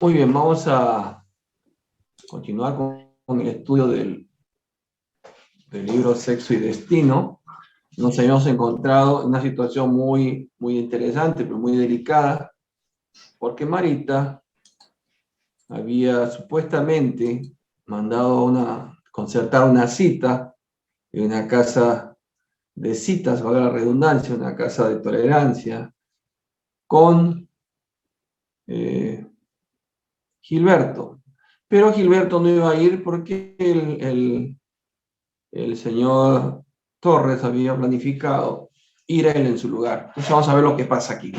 Muy bien, vamos a continuar con el estudio del libro Sexo y Destino. Nos habíamos encontrado en una situación muy interesante, pero muy delicada, porque Marita había supuestamente mandado concertar una cita en una casa de citas, valga la redundancia, una casa de tolerancia, con Gilberto. Pero Gilberto no iba a ir porque el señor Torres había planificado ir a él en su lugar. Entonces vamos a ver lo que pasa aquí.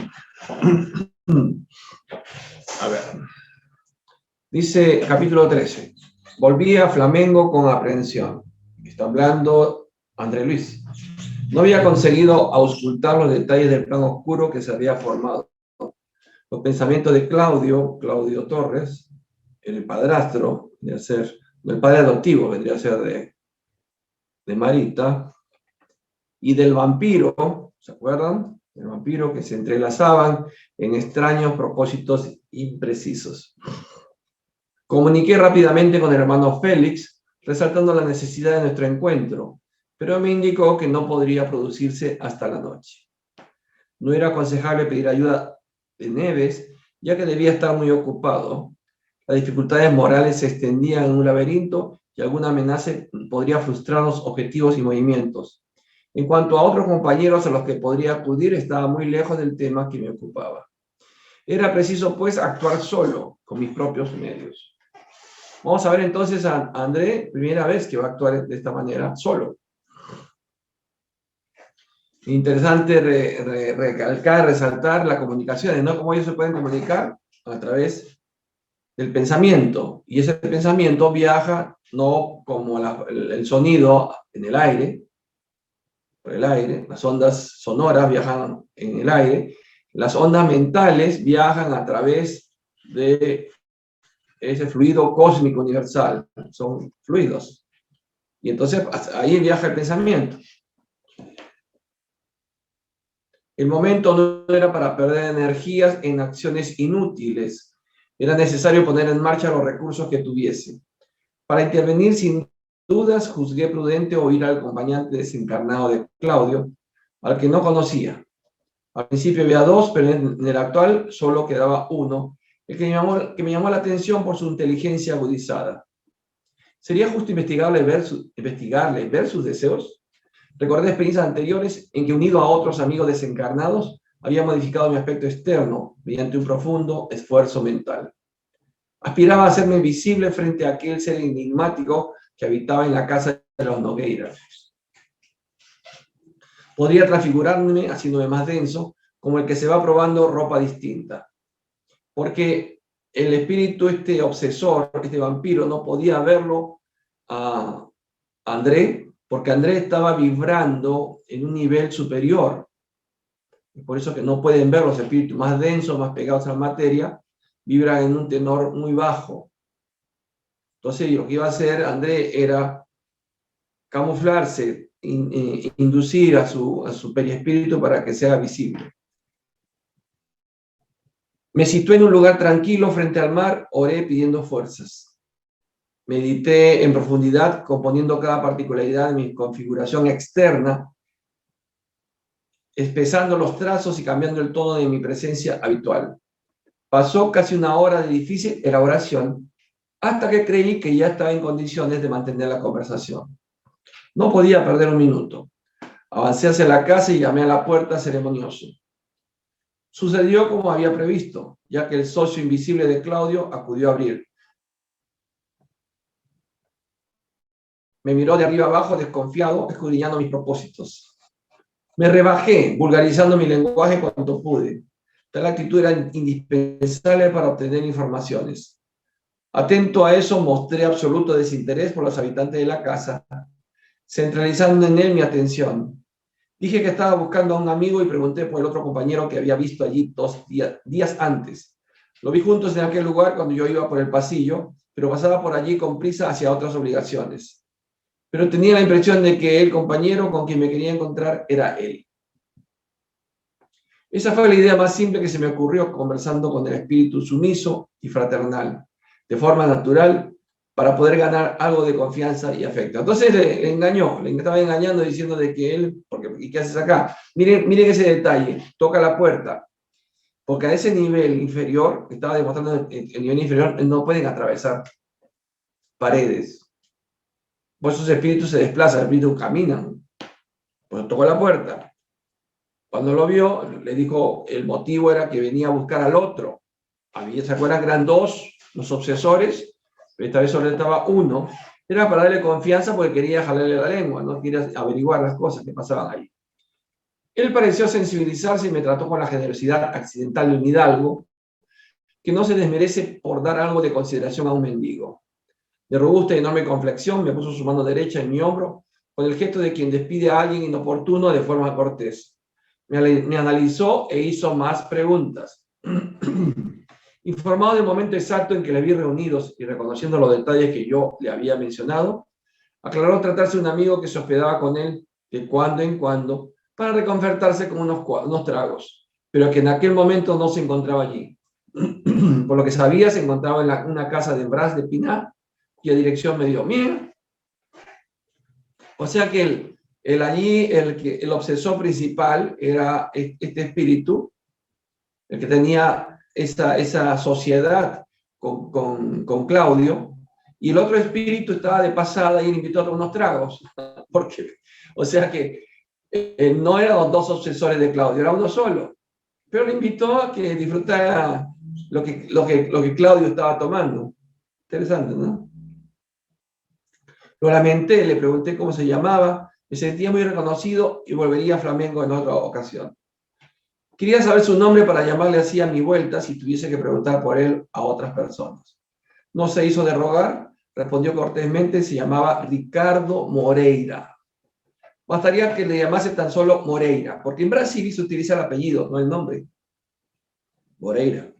A ver. Dice capítulo 13. Volví a Flamengo con aprehensión. Está hablando André Luis. No había conseguido auscultar los detalles del plan oscuro que se había formado. Los pensamientos de Claudio Torres, el padrastro, el padre adoptivo, vendría a ser de Marita, y del vampiro, ¿se acuerdan? El vampiro que se entrelazaban en extraños propósitos imprecisos. Comuniqué rápidamente con el hermano Félix, resaltando la necesidad de nuestro encuentro, pero me indicó que no podría producirse hasta la noche. No era aconsejable pedir ayuda de Neves, ya que debía estar muy ocupado. Las dificultades morales se extendían en un laberinto y alguna amenaza podría frustrar los objetivos y movimientos. En cuanto a otros compañeros a los que podría acudir, estaba muy lejos del tema que me ocupaba. Era preciso, pues, actuar solo, con mis propios medios. Vamos a ver entonces a André, primera vez que va a actuar de esta manera, solo. Interesante recalcar, resaltar la comunicación, ¿no? Cómo ellos se pueden comunicar a través del pensamiento. Y ese pensamiento viaja no como el sonido en el aire, por el aire, las ondas sonoras viajan en el aire, las ondas mentales viajan a través de ese fluido cósmico universal, son fluidos. Y entonces ahí viaja el pensamiento. El momento no era para perder energías en acciones inútiles, era necesario poner en marcha los recursos que tuviese. Para intervenir sin dudas, juzgué prudente oír al acompañante desencarnado de Claudio, al que no conocía. Al principio había dos, pero en el actual solo quedaba uno, el que me llamó la atención por su inteligencia agudizada. ¿Sería justo investigarle y ver sus deseos? Recordé experiencias anteriores en que, unido a otros amigos desencarnados, había modificado mi aspecto externo mediante un profundo esfuerzo mental. Aspiraba a hacerme visible frente a aquel ser enigmático que habitaba en la casa de los Nogueira. Podría transfigurarme haciéndome más denso, como el que se va probando ropa distinta. Porque el espíritu, este obsesor, este vampiro, no podía verlo a André, porque André estaba vibrando en un nivel superior. Por eso que no pueden ver los espíritus más densos, más pegados a la materia, vibran en un tenor muy bajo. Entonces lo que iba a hacer André era camuflarse, inducir a su perispíritu para que sea visible. Me situé en un lugar tranquilo frente al mar, oré pidiendo fuerzas. Medité en profundidad, componiendo cada particularidad de mi configuración externa, espesando los trazos y cambiando el tono de mi presencia habitual. Pasó casi una hora de difícil elaboración, hasta que creí que ya estaba en condiciones de mantener la conversación. No podía perder un minuto. Avancé hacia la casa y llamé a la puerta ceremonioso. Sucedió como había previsto, ya que el socio invisible de Claudio acudió a abrir. Me miró de arriba abajo desconfiado, escudriñando mis propósitos. Me rebajé, vulgarizando mi lenguaje cuanto pude. Tal actitud era indispensable para obtener informaciones. Atento a eso, mostré absoluto desinterés por los habitantes de la casa, centralizando en él mi atención. Dije que estaba buscando a un amigo y pregunté por el otro compañero que había visto allí días antes. Lo vi juntos en aquel lugar cuando yo iba por el pasillo, pero pasaba por allí con prisa hacia otras obligaciones. Pero tenía la impresión de que el compañero con quien me quería encontrar era él. Esa fue la idea más simple que se me ocurrió conversando con el espíritu sumiso y fraternal, de forma natural, para poder ganar algo de confianza y afecto. Entonces le engañó, le estaba engañando diciendo de que él, porque, ¿y qué haces acá? Miren ese detalle, toca la puerta, porque a ese nivel inferior, estaba demostrando el nivel inferior, no pueden atravesar paredes. Pues esos espíritus se desplazan, los espíritus caminan. Pues tocó la puerta. Cuando lo vio, le dijo, el motivo era que venía a buscar al otro. Había, ¿se acuerdan? Eran dos los obsesores, pero esta vez solo estaba uno. Era para darle confianza porque quería jalarle la lengua, no quería averiguar las cosas que pasaban ahí. Él pareció sensibilizarse y me trató con la generosidad accidental de un hidalgo que no se desmerece por dar algo de consideración a un mendigo. De robusta y enorme complexión, me puso su mano derecha en mi hombro con el gesto de quien despide a alguien inoportuno de forma cortés. Me analizó e hizo más preguntas. Informado del momento exacto en que le vi reunidos y reconociendo los detalles que yo le había mencionado, aclaró tratarse de un amigo que se hospedaba con él de cuando en cuando para reconfortarse con unos tragos, pero que en aquel momento no se encontraba allí. Por lo que sabía, se encontraba en una casa de Bras de Pinar, cuya dirección me dio. Mira, o sea que el obsesor principal era este espíritu, el que tenía esa sociedad con Claudio, y el otro espíritu estaba de pasada y le invitó a tomar unos tragos. Porque, o sea que no eran los dos obsesores de Claudio, era uno solo. Pero le invitó a que disfrutara lo que Claudio estaba tomando. Interesante, ¿no? Lo lamenté, le pregunté cómo se llamaba, me sentía muy reconocido y volvería a Flamengo en otra ocasión. Quería saber su nombre para llamarle así a mi vuelta si tuviese que preguntar por él a otras personas. No se hizo de rogar, respondió cortésmente, se llamaba Ricardo Moreira. Bastaría que le llamase tan solo Moreira, porque en Brasil se utiliza el apellido, no el nombre. Moreira.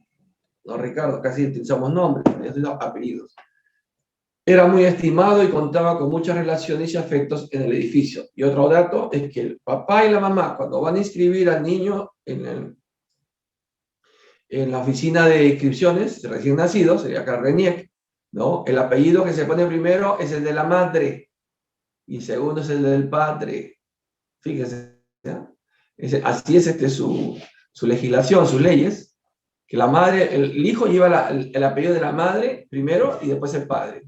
No, Ricardo, casi utilizamos nombres, apellidos. Era muy estimado y contaba con muchas relaciones y afectos en el edificio. Y otro dato es que el papá y la mamá, cuando van a inscribir al niño en la oficina de inscripciones de recién nacidos, sería Carreniec, ¿no? El apellido que se pone primero es el de la madre y segundo es el del padre. Fíjese, ¿ya? Así es su legislación, sus leyes, que la madre, el hijo lleva el apellido de la madre primero y después el padre.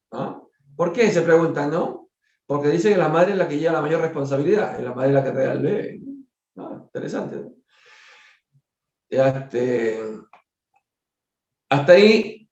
¿Ah? ¿Por qué? Se preguntan, ¿no? Porque dice que la madre es la que lleva la mayor responsabilidad, es la madre la que trae al bebé. Ah, interesante, ¿no? Hasta ahí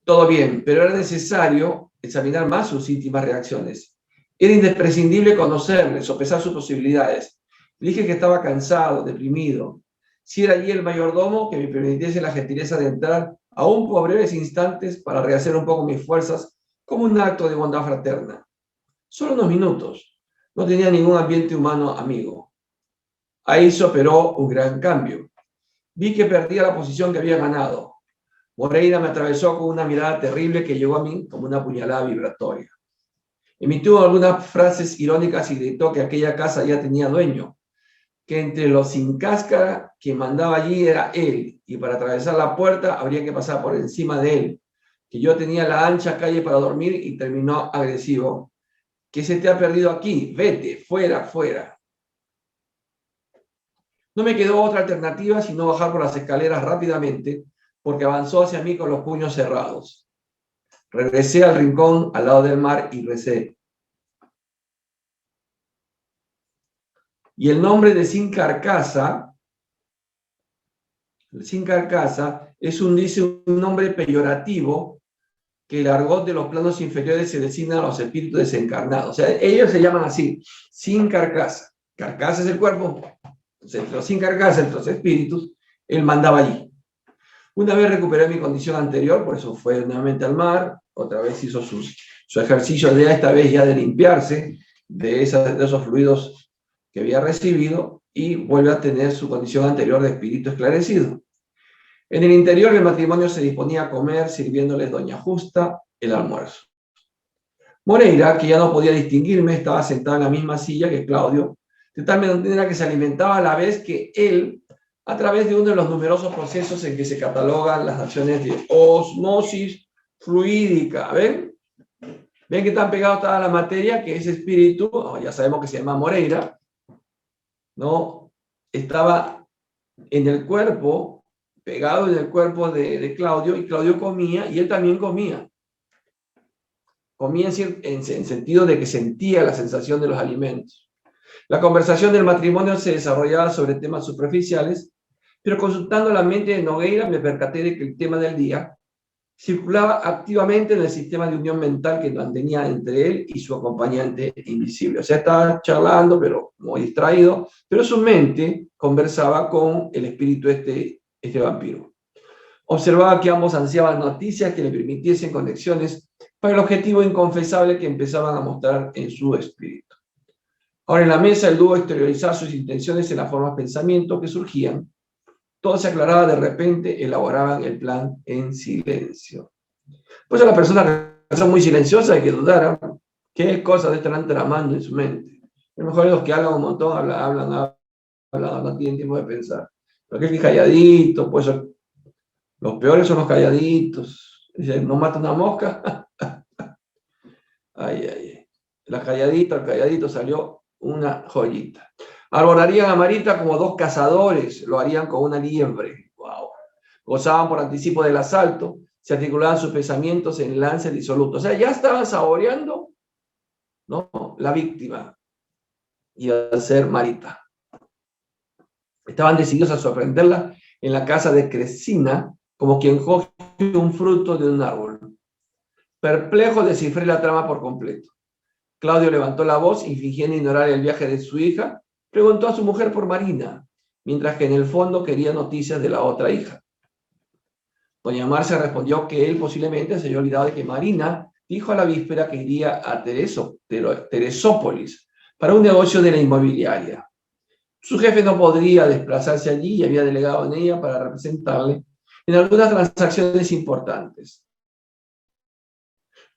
todo bien, pero era necesario examinar más sus íntimas reacciones. Era imprescindible conocerle, sopesar sus posibilidades. Le dije que estaba cansado, deprimido. Si era allí el mayordomo, que me permitiese la gentileza de entrar, aún por breves instantes, para rehacer un poco mis fuerzas, como un acto de bondad fraterna. Solo unos minutos. No tenía ningún ambiente humano amigo. Ahí se operó un gran cambio. Vi que perdía la posición que había ganado. Moreira me atravesó con una mirada terrible que llegó a mí como una puñalada vibratoria. Emitió algunas frases irónicas y gritó que aquella casa ya tenía dueño, que entre los sin cáscara que mandaba allí era él, y para atravesar la puerta habría que pasar por encima de él, que yo tenía la ancha calle para dormir y terminó agresivo. ¿Qué se te ha perdido aquí? Vete, fuera, fuera. No me quedó otra alternativa sino bajar por las escaleras rápidamente, porque avanzó hacia mí con los puños cerrados. Regresé al rincón al lado del mar y recé. Y el nombre de Sin Carcasa es un nombre peyorativo que el argot de los planos inferiores se designa a los espíritus desencarnados. O sea, ellos se llaman así, Sin Carcasa. Carcasa es el cuerpo. Entonces, entre los Sin Carcasa, entre los espíritus, él mandaba allí. Una vez recuperé mi condición anterior, por eso fue nuevamente al mar, otra vez hizo su ejercicio de esta vez ya de limpiarse de esos fluidos que había recibido y vuelve a tener su condición anterior de espíritu esclarecido. En el interior el matrimonio se disponía a comer sirviéndoles doña Justa el almuerzo. Moreira, que ya no podía distinguirme, estaba sentado en la misma silla que Claudio, de tal manera que se alimentaba a la vez que él, a través de uno de los numerosos procesos en que se catalogan las acciones de osmosis fluídica. ¿Ven? ¿Ven que tan pegado estaba la materia que ese espíritu, ya sabemos que se llama Moreira, ¿no? Estaba en el cuerpo, pegado en el cuerpo de Claudio, y Claudio comía, y él también comía. Comía en sentido de que sentía la sensación de los alimentos. La conversación del matrimonio se desarrollaba sobre temas superficiales, pero consultando la mente de Nogueira me percaté de que el tema del día circulaba activamente en el sistema de unión mental que mantenía entre él y su acompañante invisible. O sea, estaba charlando, pero muy distraído, pero su mente conversaba con el espíritu este vampiro. Observaba que ambos ansiaban noticias que le permitiesen conexiones para el objetivo inconfesable que empezaban a mostrar en su espíritu. Ahora en la mesa el dúo exteriorizaba sus intenciones en las formas de pensamiento que surgían. Todo se aclaraba de repente, elaboraban el plan en silencio. Pues a la persona que son muy silenciosa hay que dudar qué cosas estarán tramando en su mente. A lo mejor los que hablan un montón, hablan, no tienen tiempo de pensar. Pero aquel que es calladito, pues los peores son los calladitos. Dice, no mata una mosca. Ay, ay, ay. El calladito salió una joyita. Arborarían a Marita como dos cazadores, lo harían con una liebre. Wow. Gozaban por anticipo del asalto, se articulaban sus pensamientos en lances disolutos. O sea, ya estaban saboreando, ¿no?, la víctima. Iba a ser Marita. Estaban decididos a sorprenderla en la casa de Crescina, como quien coge un fruto de un árbol. Perplejo, descifré la trama por completo. Claudio levantó la voz y, fingiendo ignorar el viaje de su hija, preguntó a su mujer por Marina, mientras que en el fondo quería noticias de la otra hija. Doña Marcia respondió que él posiblemente se había olvidado de que Marina dijo a la víspera que iría a Teresópolis para un negocio de la inmobiliaria. Su jefe no podría desplazarse allí y había delegado en ella para representarle en algunas transacciones importantes.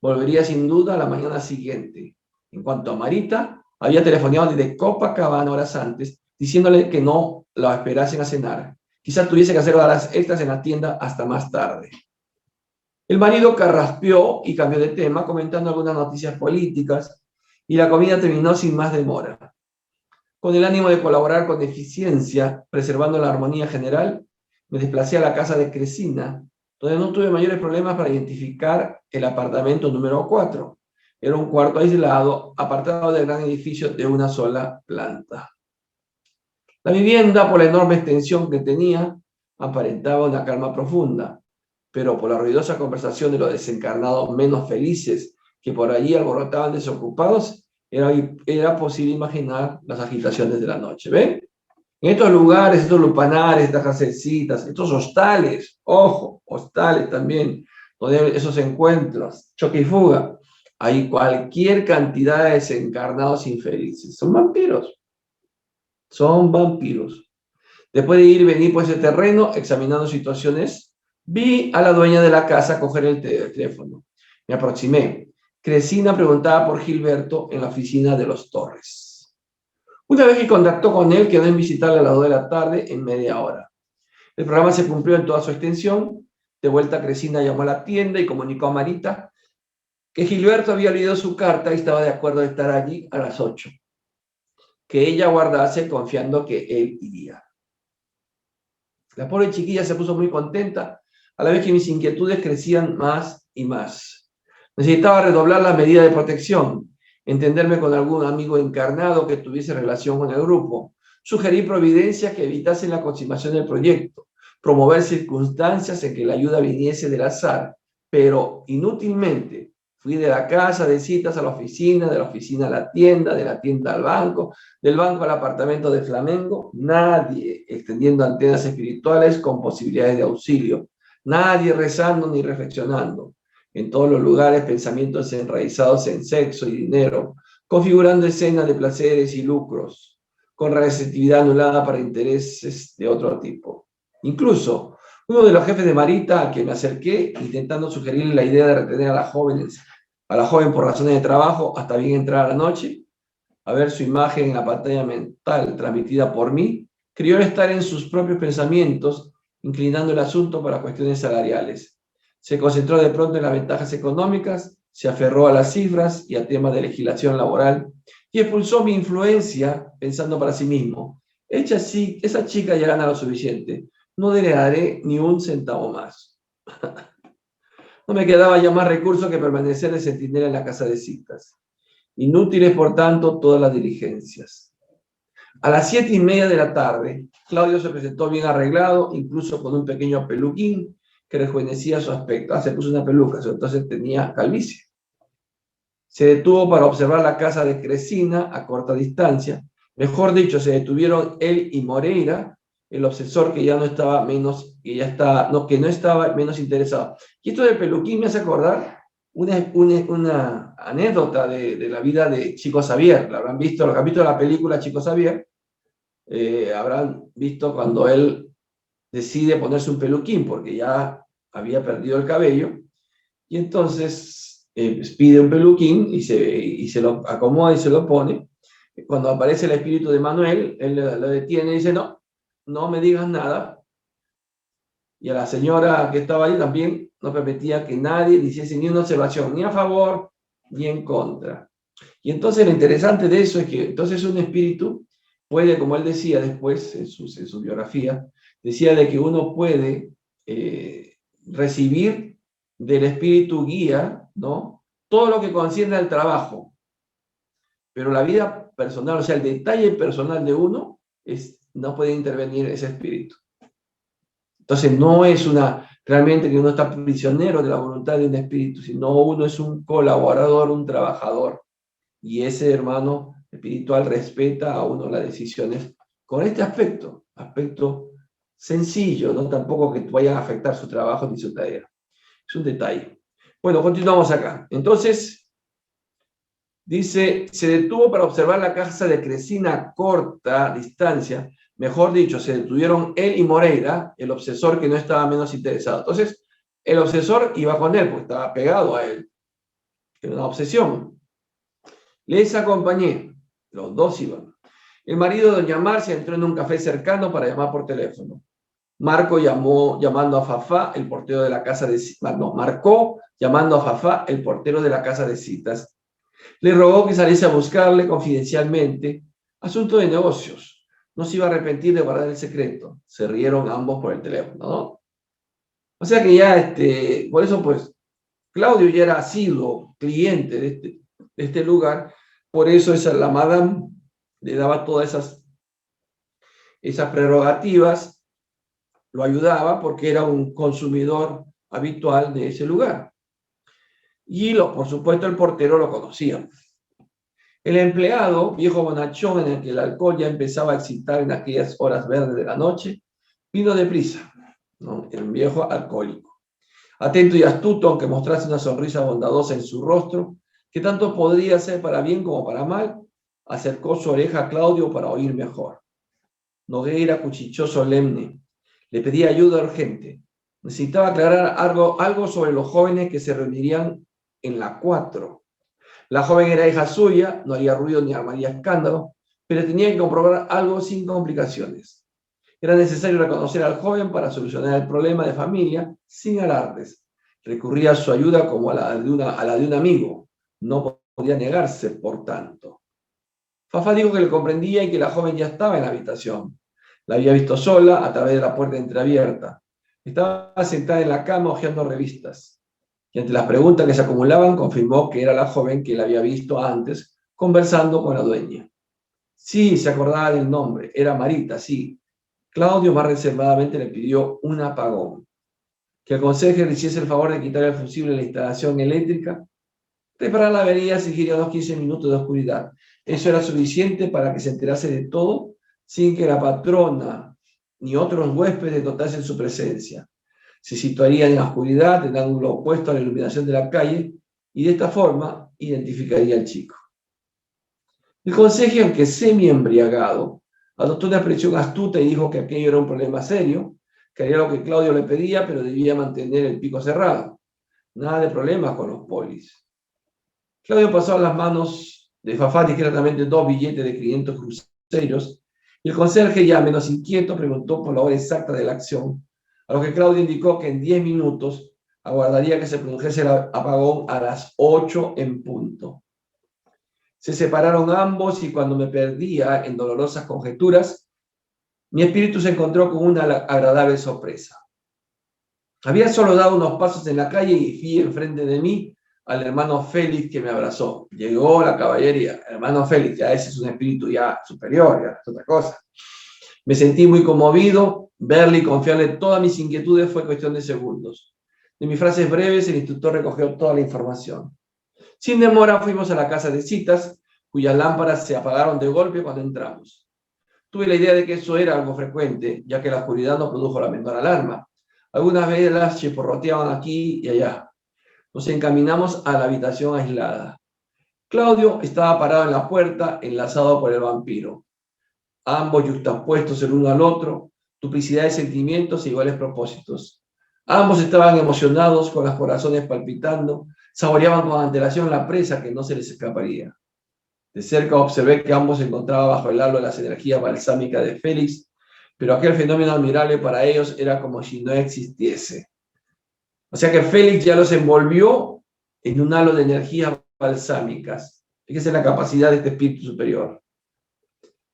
Volvería sin duda a la mañana siguiente. En cuanto a Marita, había telefoneado desde Copacabana horas antes, diciéndole que no la esperasen a cenar. Quizás tuviese que hacer horas extras en la tienda hasta más tarde. El marido carraspeó y cambió de tema, comentando algunas noticias políticas, y la comida terminó sin más demora. Con el ánimo de colaborar con eficiencia, preservando la armonía general, me desplacé a la casa de Crescina, donde no tuve mayores problemas para identificar el apartamento número 4. Era un cuarto aislado, apartado del gran edificio de una sola planta. La vivienda, por la enorme extensión que tenía, aparentaba una calma profunda, pero por la ruidosa conversación de los desencarnados menos felices que por allí alborotaban desocupados, era posible imaginar las agitaciones de la noche. ¿Ven? En estos lugares, estos lupanares, estas casecitas, estos hostales, ojo, hostales también, donde esos encuentros, choque y fuga, hay cualquier cantidad de desencarnados infelices. Son vampiros. Son vampiros. Después de ir y venir por ese terreno, examinando situaciones, vi a la dueña de la casa coger el teléfono. Me aproximé. Crescina preguntaba por Gilberto en la oficina de los Torres. Una vez que contactó con él, quedó en visitarle a las 2 de la tarde en media hora. El programa se cumplió en toda su extensión. De vuelta, Crescina llamó a la tienda y comunicó a Marita que Gilberto había leído su carta y estaba de acuerdo de estar allí a las 8. Que ella guardase confiando que él iría. La pobre chiquilla se puso muy contenta, a la vez que mis inquietudes crecían más y más. Necesitaba redoblar las medidas de protección, entenderme con algún amigo encarnado que tuviese relación con el grupo, sugerir providencias que evitasen la consumación del proyecto, promover circunstancias en que la ayuda viniese del azar, pero inútilmente. Fui de la casa de citas a la oficina, de la oficina a la tienda, de la tienda al banco, del banco al apartamento de Flamengo, nadie extendiendo antenas espirituales con posibilidades de auxilio, nadie rezando ni reflexionando. En todos los lugares, pensamientos enraizados en sexo y dinero, configurando escenas de placeres y lucros, con receptividad anulada para intereses de otro tipo. Incluso, uno de los jefes de Marita, a quien me acerqué, intentando sugerirle la idea de retener a la joven por razones de trabajo hasta bien entrar a la noche, a ver su imagen en la pantalla mental transmitida por mí, creyó estar en sus propios pensamientos, inclinando el asunto para cuestiones salariales. Se concentró de pronto en las ventajas económicas, se aferró a las cifras y a temas de legislación laboral y expulsó mi influencia pensando para sí mismo. Esa chica ya gana lo suficiente, no le daré ni un centavo más. No me quedaba ya más recurso que permanecer de centinela en la casa de citas. Inútiles, por tanto, todas las diligencias. A las 7:30 de la tarde, Claudio se presentó bien arreglado, incluso con un pequeño peluquín que rejuvenecía su aspecto. Se puso una peluca, entonces tenía calvicie. Se detuvo para observar la casa de Cresina a corta distancia. Mejor dicho, se detuvieron él y Moreira, el obsesor que ya no estaba menos, que no estaba menos interesado. Y esto del peluquín me hace acordar una anécdota de la vida de Chico Xavier. La habrán visto, los capítulos de la película Chico Xavier, habrán visto cuando él decide ponerse un peluquín porque ya había perdido el cabello y entonces pide un peluquín y se lo acomoda y se lo pone. Cuando aparece el espíritu de Manuel, él lo detiene y dice, no, no me digas nada. Y a la señora que estaba ahí también no permitía que nadie hiciese ni una observación, ni a favor ni en contra. Y entonces lo interesante de eso es que entonces un espíritu puede, como él decía después en su biografía, decía de que uno puede recibir del espíritu guía, ¿no? Todo lo que concierne al trabajo, pero la vida personal, o sea, el detalle personal de uno, no puede intervenir ese espíritu. Entonces no es realmente que uno está prisionero de la voluntad de un espíritu, sino uno es un colaborador, un trabajador. Y ese hermano espiritual respeta a uno las decisiones con este aspecto sencillo, no tampoco que vayan a afectar su trabajo ni su tarea. Es un detalle. Bueno, continuamos acá. Entonces, dice, se detuvo para observar la casa de Cresina a corta distancia. Mejor dicho, se detuvieron él y Moreira, el obsesor que no estaba menos interesado. Entonces, el obsesor iba con él, porque estaba pegado a él. Era una obsesión. Les acompañé, los dos iban. El marido de doña Marcia entró en un café cercano para llamar por teléfono. Marcó llamando a Fafá, el portero de la casa de citas. No, marcó llamando a Fafá, el portero de la casa de citas. Le rogó que saliese a buscarle confidencialmente. Asunto de negocios. No se iba a arrepentir de guardar el secreto. Se rieron ambos por el teléfono, ¿no? O sea que ya, por eso, pues, Claudio ya era asiduo cliente de este lugar. Por eso la madame le daba todas esas prerrogativas, lo ayudaba porque era un consumidor habitual de ese lugar. Y por supuesto el portero lo conocía. El empleado, viejo bonachón en el que el alcohol ya empezaba a excitar en aquellas horas verdes de la noche, vino deprisa, ¿no? Era un viejo alcohólico. Atento y astuto, aunque mostrase una sonrisa bondadosa en su rostro, que tanto podría ser para bien como para mal, acercó su oreja a Claudio para oír mejor. Nogueira cuchichó solemne. Le pedía ayuda urgente. Necesitaba aclarar algo sobre los jóvenes que se reunirían en la 4. La joven era hija suya, no haría ruido ni armaría escándalo, pero tenía que comprobar algo sin complicaciones. Era necesario reconocer al joven para solucionar el problema de familia sin alardes. Recurría a su ayuda como a la de un amigo. No podía negarse, por tanto. Fafá dijo que le comprendía y que la joven ya estaba en la habitación. La había visto sola a través de la puerta entreabierta. Estaba sentada en la cama hojeando revistas. Y ante las preguntas que se acumulaban, confirmó que era la joven que la había visto antes conversando con la dueña. Sí, se acordaba del nombre. Era Marita, sí. Claudio más reservadamente le pidió un apagón. Que el conserje le hiciese el favor de quitar el fusible de la instalación eléctrica. Reparar la avería exigiría unos 15 minutos de oscuridad. Eso era suficiente para que se enterase de todo sin que la patrona ni otros huéspedes notasen su presencia. Se situaría en la oscuridad, en ángulo opuesto a la iluminación de la calle, y de esta forma identificaría al chico. El conserje, aunque semi-embriagado, adoptó una expresión astuta y dijo que aquello era un problema serio, que haría lo que Claudio le pedía, pero debía mantener el pico cerrado. Nada de problemas con los polis. Claudio pasó las manos de Fafá discretamente 2 billetes de 500 cruceros, y el conserje, ya menos inquieto, preguntó por la hora exacta de la acción, a lo que Claudio indicó que en 10 minutos aguardaría que se produjese el apagón a las 8 en punto. Se separaron ambos y cuando me perdía en dolorosas conjeturas, mi espíritu se encontró con una agradable sorpresa. Había solo dado unos pasos en la calle y vi enfrente de mí al hermano Félix que me abrazó. Llegó la caballería. Hermano Félix, ya ese es un espíritu ya superior, ya es otra cosa. Me sentí muy conmovido. Verle y confiarle todas mis inquietudes fue cuestión de segundos. De mis frases breves, el instructor recogió toda la información. Sin demora fuimos a la casa de citas, cuyas lámparas se apagaron de golpe cuando entramos. Tuve la idea de que eso era algo frecuente, ya que la oscuridad no produjo la menor alarma. Algunas velas chisporroteaban aquí y allá. Nos encaminamos a la habitación aislada. Claudio estaba parado en la puerta, enlazado por el vampiro. Ambos yuxtapuestos el uno al otro, duplicidad de sentimientos e iguales propósitos. Ambos estaban emocionados, con los corazones palpitando, saboreaban con antelación la presa que no se les escaparía. De cerca observé que ambos se encontraban bajo el halo de las energías balsámicas de Félix, pero aquel fenómeno admirable para ellos era como si no existiese. O sea que Félix ya los envolvió en un halo de energías balsámicas. Fíjese la capacidad de este espíritu superior.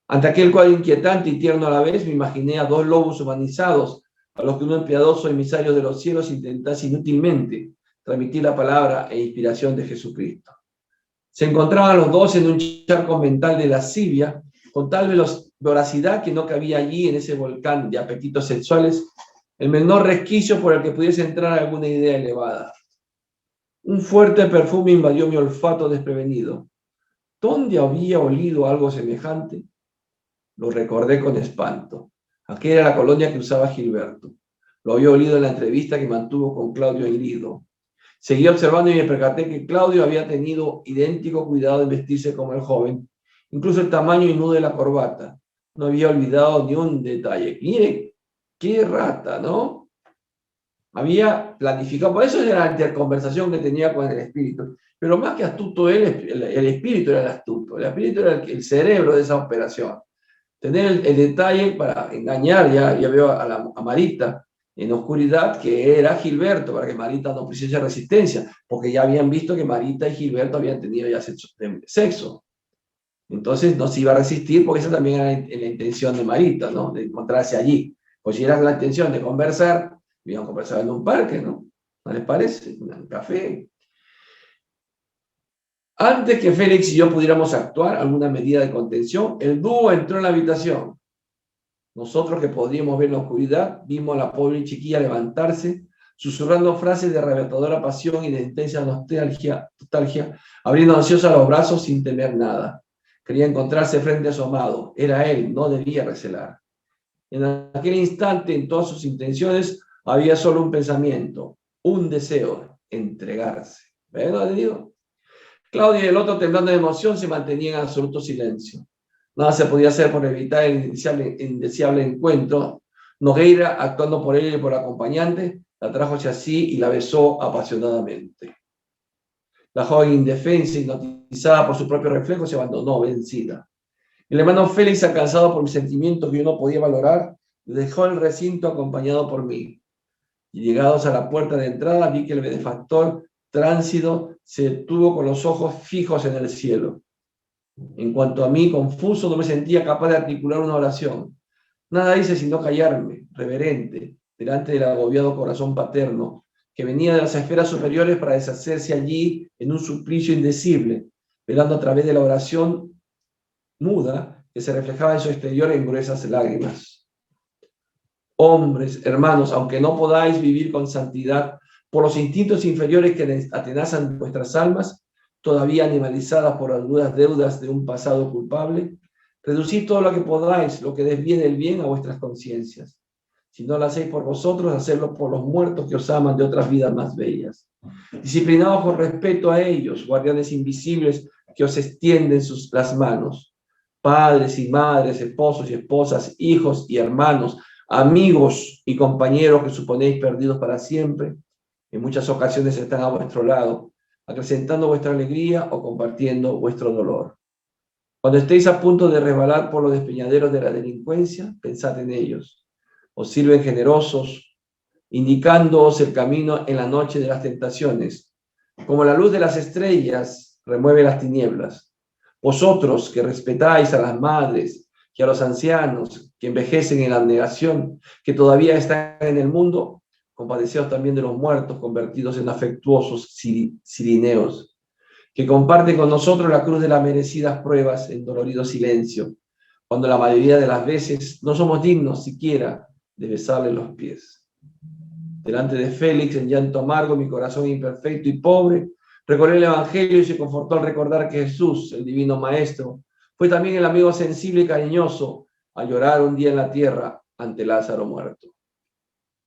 Ante aquel cuadro inquietante y tierno a la vez, me imaginé a 2 lobos humanizados, a los que un piadoso emisario de los cielos intentase inútilmente transmitir la palabra e inspiración de Jesucristo. Se encontraban los dos en un charco mental de lascivia, con tal voracidad que no cabía allí, en ese volcán de apetitos sexuales, el menor resquicio por el que pudiese entrar alguna idea elevada. Un fuerte perfume invadió mi olfato desprevenido. ¿Dónde había olido algo semejante? Lo recordé con espanto. Aquella era la colonia que usaba Gilberto. Lo había olido en la entrevista que mantuvo con Claudio en Lido. Seguí observando y me percaté que Claudio había tenido idéntico cuidado en vestirse como el joven, incluso el tamaño y nudo de la corbata. No había olvidado ni un detalle. Mire, qué rata, ¿no? Había planificado, por eso era la interconversación que tenía con el espíritu. Pero más que astuto él, el espíritu era el astuto. El espíritu era el cerebro de esa operación. Tener el detalle para engañar, ya veo a Marita en oscuridad, que era Gilberto, para que Marita no pusiese resistencia, porque ya habían visto que Marita y Gilberto habían tenido ya sexo. Entonces no se iba a resistir, porque esa también era la intención de Marita, ¿no? De encontrarse allí. Pues si era la intención de conversar, iban a conversar en un parque, ¿no? ¿No les parece? En un café. Antes que Félix y yo pudiéramos actuar alguna medida de contención, el dúo entró en la habitación. Nosotros, que podíamos ver en la oscuridad, vimos a la pobre chiquilla levantarse, susurrando frases de arrebatadora pasión y de intensa nostalgia, abriendo ansiosa los brazos sin temer nada. Quería encontrarse frente a su amado. Era él, no debía recelar. En aquel instante, en todas sus intenciones, había solo un pensamiento, un deseo: entregarse. ¿Ven lo que digo? Claudio y el otro, temblando de emoción, se mantenían en absoluto silencio. Nada se podía hacer por evitar el indeseable encuentro. Nogueira, actuando por él y por el acompañante, la trajo hacia sí y la besó apasionadamente. La joven, indefensa, hipnotizada por su propio reflejo, se abandonó vencida. El hermano Félix, alcanzado por mis sentimientos que yo no podía valorar, dejó el recinto acompañado por mí. Y llegados a la puerta de entrada, vi que el benefactor tránsito se detuvo con los ojos fijos en el cielo. En cuanto a mí, confuso, no me sentía capaz de articular una oración. Nada hice sino callarme, reverente, delante del agobiado corazón paterno, que venía de las esferas superiores para deshacerse allí en un suplicio indecible, velando a través de la oración muda que se reflejaba en su exterior en gruesas lágrimas. Hombres, hermanos, aunque no podáis vivir con santidad por los instintos inferiores que atenazan vuestras almas, todavía animalizadas por las duras deudas de un pasado culpable, reducid todo lo que podáis, lo que desvíe del bien, a vuestras conciencias. Si no lo hacéis por vosotros, hacedlo por los muertos que os aman de otras vidas más bellas. Disciplinaos con respeto a ellos, guardianes invisibles que os extienden las manos. Padres y madres, esposos y esposas, hijos y hermanos, amigos y compañeros que suponéis perdidos para siempre, en muchas ocasiones están a vuestro lado, acrecentando vuestra alegría o compartiendo vuestro dolor. Cuando estéis a punto de resbalar por los despeñaderos de la delincuencia, pensad en ellos. Os sirven generosos, indicándoos el camino en la noche de las tentaciones. Como la luz de las estrellas remueve las tinieblas. Vosotros que respetáis a las madres, que a los ancianos, que envejecen en la abnegación, que todavía están en el mundo, compadeceos también de los muertos convertidos en afectuosos cirineos, que comparten con nosotros la cruz de las merecidas pruebas en dolorido silencio, cuando la mayoría de las veces no somos dignos siquiera de besarle los pies. Delante de Félix, en llanto amargo, mi corazón imperfecto y pobre, recorrió el Evangelio y se confortó al recordar que Jesús, el divino Maestro, fue también el amigo sensible y cariñoso a llorar un día en la tierra ante Lázaro muerto.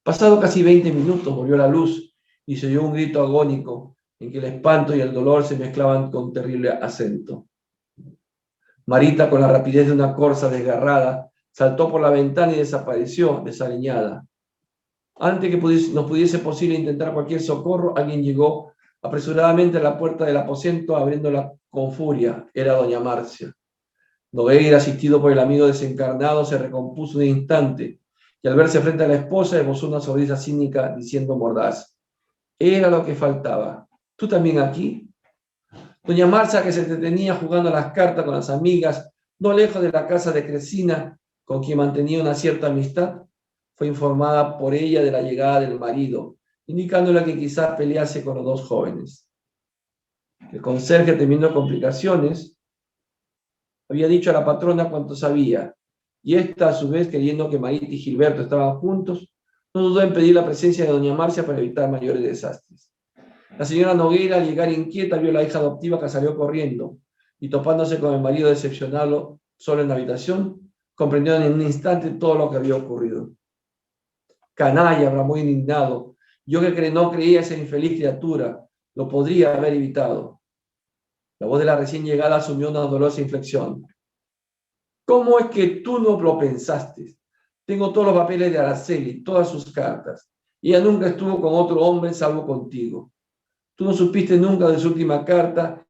Pasado casi 20 minutos volvió la luz y se oyó un grito agónico en que el espanto y el dolor se mezclaban con terrible acento. Marita, con la rapidez de una corza desgarrada, saltó por la ventana y desapareció desaliñada. Antes que nos pudiese posible intentar cualquier socorro, alguien llegó apresuradamente a la puerta del aposento, abriéndola con furia. Era doña Marcia. Nogueira, asistido por el amigo desencarnado, se recompuso un instante y al verse frente a la esposa esbozó una sonrisa cínica diciendo mordaz: era lo que faltaba. ¿Tú también aquí? Doña Marcia, que se detenía jugando a las cartas con las amigas, no lejos de la casa de Crescina, con quien mantenía una cierta amistad, fue informada por ella de la llegada del marido, indicándole que quizás pelease con los dos jóvenes. El conserje, temiendo complicaciones, había dicho a la patrona cuanto sabía, y ésta, a su vez, creyendo que Marita y Gilberto estaban juntos, no dudó en pedir la presencia de doña Marcia para evitar mayores desastres. La señora Nogueira, al llegar inquieta, vio a la hija adoptiva que salió corriendo, y topándose con el marido decepcionado solo en la habitación, comprendió en un instante todo lo que había ocurrido. Canalla, bramó indignado. Yo que no creía esa infeliz criatura, lo podría haber evitado. La voz de la recién llegada asumió una dolorosa inflexión. ¿Cómo es que tú no lo pensaste? Tengo todos los papeles de Araceli, todas sus cartas. Ella nunca estuvo con otro hombre salvo contigo. Tú no supiste nunca de su última carta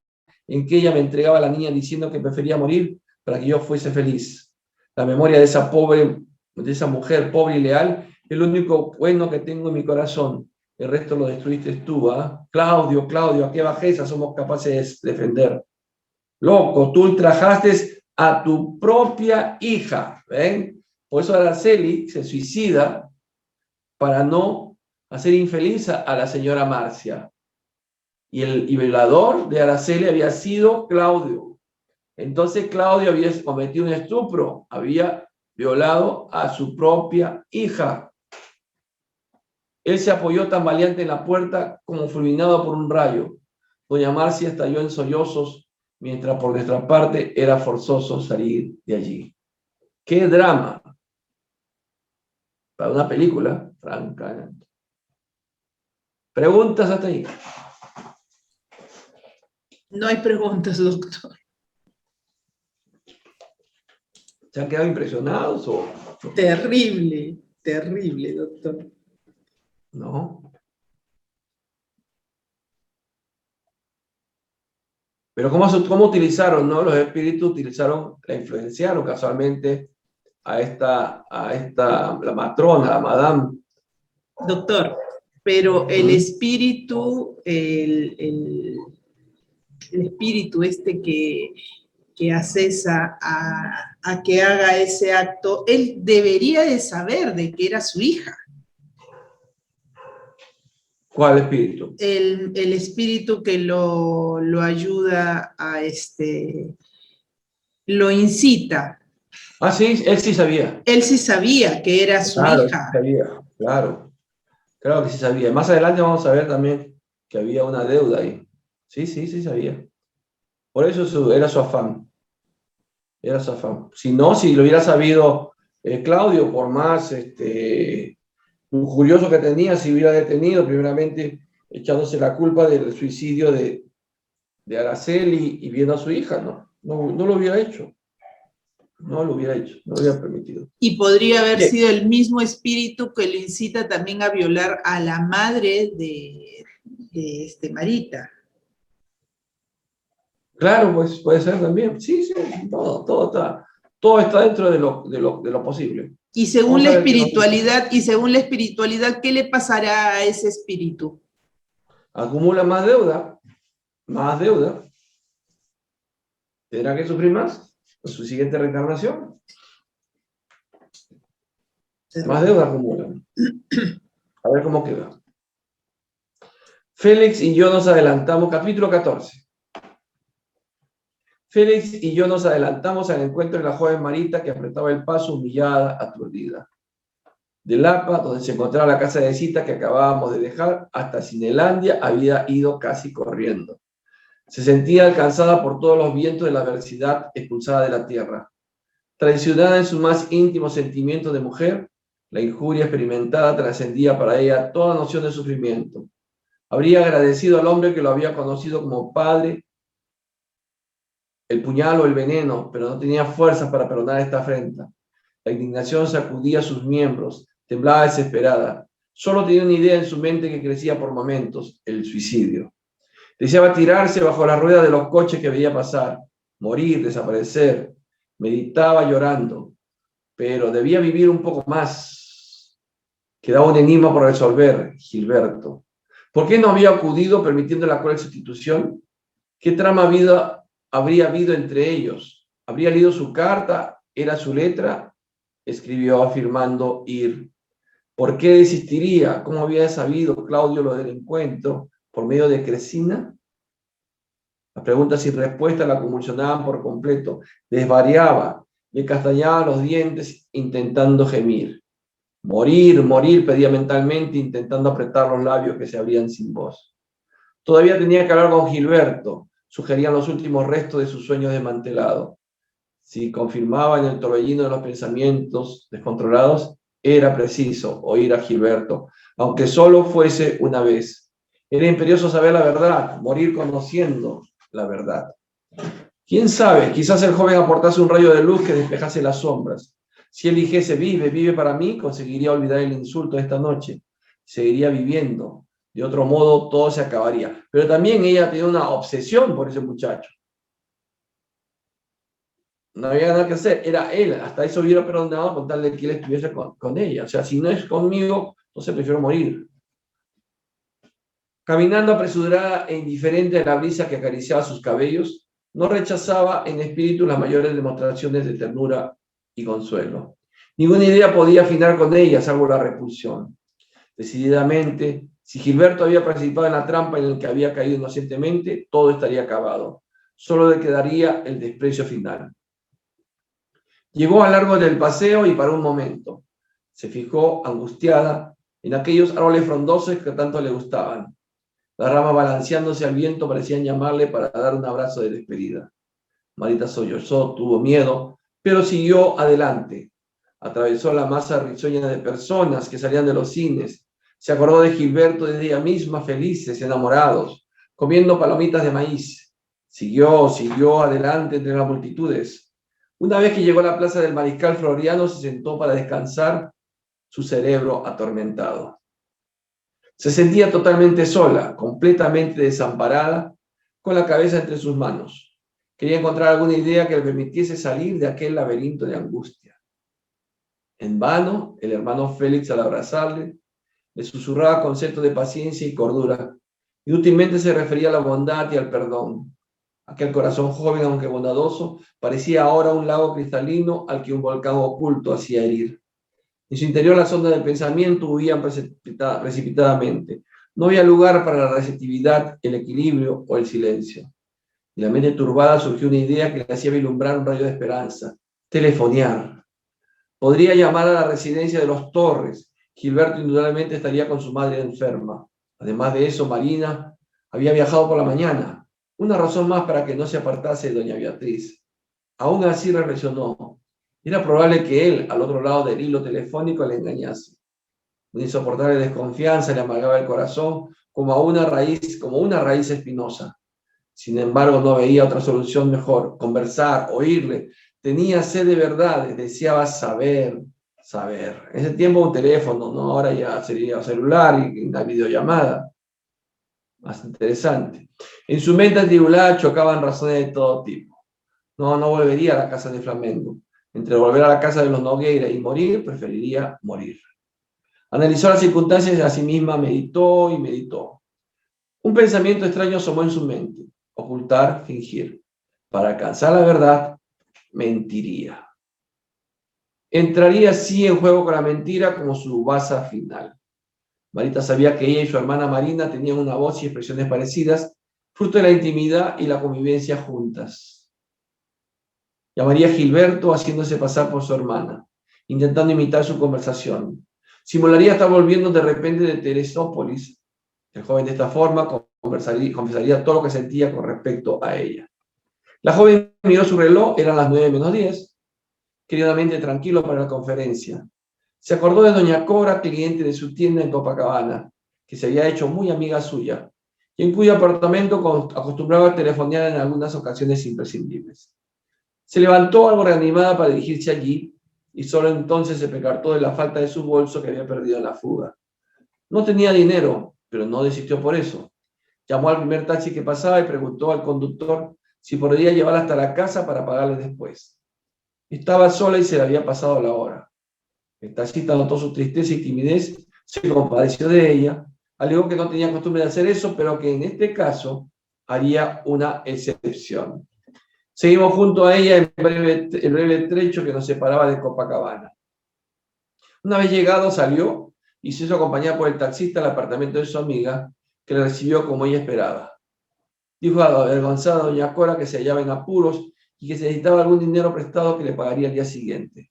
en que ella me entregaba a la niña diciendo que prefería morir para que yo fuese feliz. La memoria de esa mujer pobre y leal es lo único bueno que tengo en mi corazón. El resto lo destruiste tú, ¿ah? Claudio, ¿a qué bajeza somos capaces de defender? Loco, tú ultrajaste a tu propia hija, ¿ven? Por eso Araceli se suicida para no hacer infeliz a la señora Marcia. Y el violador de Araceli había sido Claudio. Entonces Claudio había cometido un estupro, había violado a su propia hija. Él se apoyó tambaleante en la puerta como fulminado por un rayo. Doña Marcia estalló en sollozos, mientras por nuestra parte era forzoso salir de allí. ¡Qué drama! Para una película, francamente. ¿Preguntas hasta ahí? No hay preguntas, doctor. ¿Se han quedado impresionados o...? Terrible, terrible, doctor. No. Pero ¿cómo utilizaron, no? Los espíritus la influenciaron casualmente la matrona, la madame. Doctor, pero el espíritu, el espíritu que accesa a que haga ese acto, él debería de saber de que era su hija. ¿Cuál espíritu? El espíritu que lo ayuda a lo incita. Ah, sí, él sí sabía. Él sí sabía que era su hija. hija. Sí sabía, claro. Claro que sí sabía. Más adelante vamos a ver también que había una deuda ahí. Sí sabía. Por eso era su afán. Era su afán. Si no, si lo hubiera sabido Claudio, por más curioso que tenía, si hubiera detenido, primeramente echándose la culpa del suicidio de Araceli y viendo a su hija, no lo hubiera hecho. No lo hubiera hecho, no lo hubiera permitido. Y podría haber sido el mismo espíritu que lo incita también a violar a la madre de Marita. Claro, pues puede ser también. Sí, sí, todo está dentro de lo posible. Y según Vamos la a ver qué nos dice. espiritualidad, ¿qué le pasará a ese espíritu? Acumula más deuda. ¿Tendrá que sufrir más en su siguiente reencarnación? Más deuda acumula. A ver cómo queda. Félix y yo nos adelantamos, capítulo 14. Félix y yo nos adelantamos al encuentro de la joven Marita que apretaba el paso humillada, aturdida. De Lapa, donde se encontraba la casa de cita que acabábamos de dejar, hasta Cinelandia había ido casi corriendo. Se sentía alcanzada por todos los vientos de la adversidad expulsada de la tierra. Traicionada en sus más íntimos sentimientos de mujer, la injuria experimentada trascendía para ella toda noción de sufrimiento. Habría agradecido al hombre que lo había conocido como padre el puñal o el veneno, pero no tenía fuerzas para perdonar esta afrenta. La indignación sacudía sus miembros, temblaba desesperada. Solo tenía una idea en su mente que crecía por momentos, el suicidio. Deseaba tirarse bajo la rueda de los coches que veía pasar, morir, desaparecer. Meditaba llorando, pero debía vivir un poco más. Quedaba un enigma por resolver, Gilberto. ¿Por qué no había acudido permitiendo la cruel sustitución? ¿Qué trama habría habido entre ellos? ¿Habría leído su carta? ¿Era su letra? Escribió afirmando ir. ¿Por qué desistiría? ¿Cómo había sabido Claudio lo del encuentro? ¿Por medio de Cresina? Las preguntas sin respuesta la convulsionaban por completo. Desvariaba, le castañaba los dientes intentando gemir. Morir, morir, pedía mentalmente, intentando apretar los labios que se abrían sin voz. Todavía tenía que hablar con Gilberto, sugerían los últimos restos de sus sueños desmantelados. Si confirmaba en el torbellino de los pensamientos descontrolados, era preciso oír a Gilberto, aunque solo fuese una vez. Era imperioso saber la verdad, morir conociendo la verdad. ¿Quién sabe? Quizás el joven aportase un rayo de luz que despejase las sombras. Si él dijese, vive, vive para mí, conseguiría olvidar el insulto de esta noche. Seguiría viviendo. De otro modo, todo se acabaría. Pero también ella tenía una obsesión por ese muchacho. No había nada que hacer, era él. Hasta eso hubiera perdonado con tal de que él estuviese con ella. O sea, si no es conmigo, entonces prefiero morir. Caminando apresurada e indiferente a la brisa que acariciaba sus cabellos, no rechazaba en espíritu las mayores demostraciones de ternura y consuelo. Ninguna idea podía afinar con ella, salvo la repulsión. Decididamente, si Gilberto había participado en la trampa en la que había caído inocentemente, todo estaría acabado. Solo le quedaría el desprecio final. Llegó a largo del paseo y paró un momento. Se fijó, angustiada, en aquellos árboles frondosos que tanto le gustaban. Las ramas balanceándose al viento parecían llamarle para dar un abrazo de despedida. Marita sollozó, tuvo miedo, pero siguió adelante. Atravesó la masa risueña de personas que salían de los cines. Se acordó de Gilberto desde ella misma, felices, enamorados, comiendo palomitas de maíz. Siguió adelante entre las multitudes. Una vez que llegó a la plaza del Mariscal Floriano, se sentó para descansar su cerebro atormentado. Se sentía totalmente sola, completamente desamparada, con la cabeza entre sus manos. Quería encontrar alguna idea que le permitiese salir de aquel laberinto de angustia. En vano, el hermano Félix, al abrazarle, le susurraba conceptos de paciencia y cordura. Inútilmente se refería a la bondad y al perdón. Aquel corazón joven, aunque bondadoso, parecía ahora un lago cristalino al que un volcán oculto hacía herir. En su interior las ondas del pensamiento huían precipitadamente. No había lugar para la receptividad, el equilibrio o el silencio. En la mente turbada surgió una idea que le hacía vislumbrar un rayo de esperanza. Telefonear. Podría llamar a la residencia de los Torres. Gilberto indudablemente estaría con su madre enferma. Además de eso, Marina había viajado por la mañana. Una razón más para que no se apartase de doña Beatriz. Aún así reflexionó. Era probable que él, al otro lado del hilo telefónico, le engañase. Una insoportable desconfianza le amargaba el corazón como una raíz espinosa. Sin embargo, no veía otra solución mejor. Conversar, oírle. Tenía sed de verdades, deseaba saber. En ese tiempo un teléfono, ¿no? Ahora ya sería celular y una videollamada. Más interesante. En su mente atribulada chocaban razones de todo tipo. No volvería a la casa de Flamengo. Entre volver a la casa de los Nogueira y morir, preferiría morir. Analizó las circunstancias y a sí misma meditó y meditó. Un pensamiento extraño asomó en su mente. Ocultar, fingir. Para alcanzar la verdad, mentiría. Entraría así en juego con la mentira como su base final. Marita sabía que ella y su hermana Marina tenían una voz y expresiones parecidas, fruto de la intimidad y la convivencia juntas. Llamaría a Gilberto haciéndose pasar por su hermana, intentando imitar su conversación. Simularía estar volviendo de repente de Teresópolis. El joven de esta forma confesaría todo lo que sentía con respecto a ella. La joven miró su reloj, eran las 9:10. Queridamente tranquilo para la conferencia. Se acordó de doña Cora, cliente de su tienda en Copacabana, que se había hecho muy amiga suya, y en cuyo apartamento acostumbraba a telefonear en algunas ocasiones imprescindibles. Se levantó algo reanimada para dirigirse allí, y solo entonces se percató de la falta de su bolso que había perdido en la fuga. No tenía dinero, pero no desistió por eso. Llamó al primer taxi que pasaba y preguntó al conductor si podría llevarla hasta la casa para pagarle después. Estaba sola y se le había pasado la hora. El taxista notó su tristeza y timidez, se compadeció de ella, alegó que no tenía costumbre de hacer eso, pero que en este caso haría una excepción. Seguimos junto a ella el breve trecho que nos separaba de Copacabana. Una vez llegado, salió y se hizo acompañar por el taxista al apartamento de su amiga, que le recibió como ella esperaba. Dijo a la avergonzada doña Cora que se hallaba en apuros y que se necesitaba algún dinero prestado que le pagaría el día siguiente.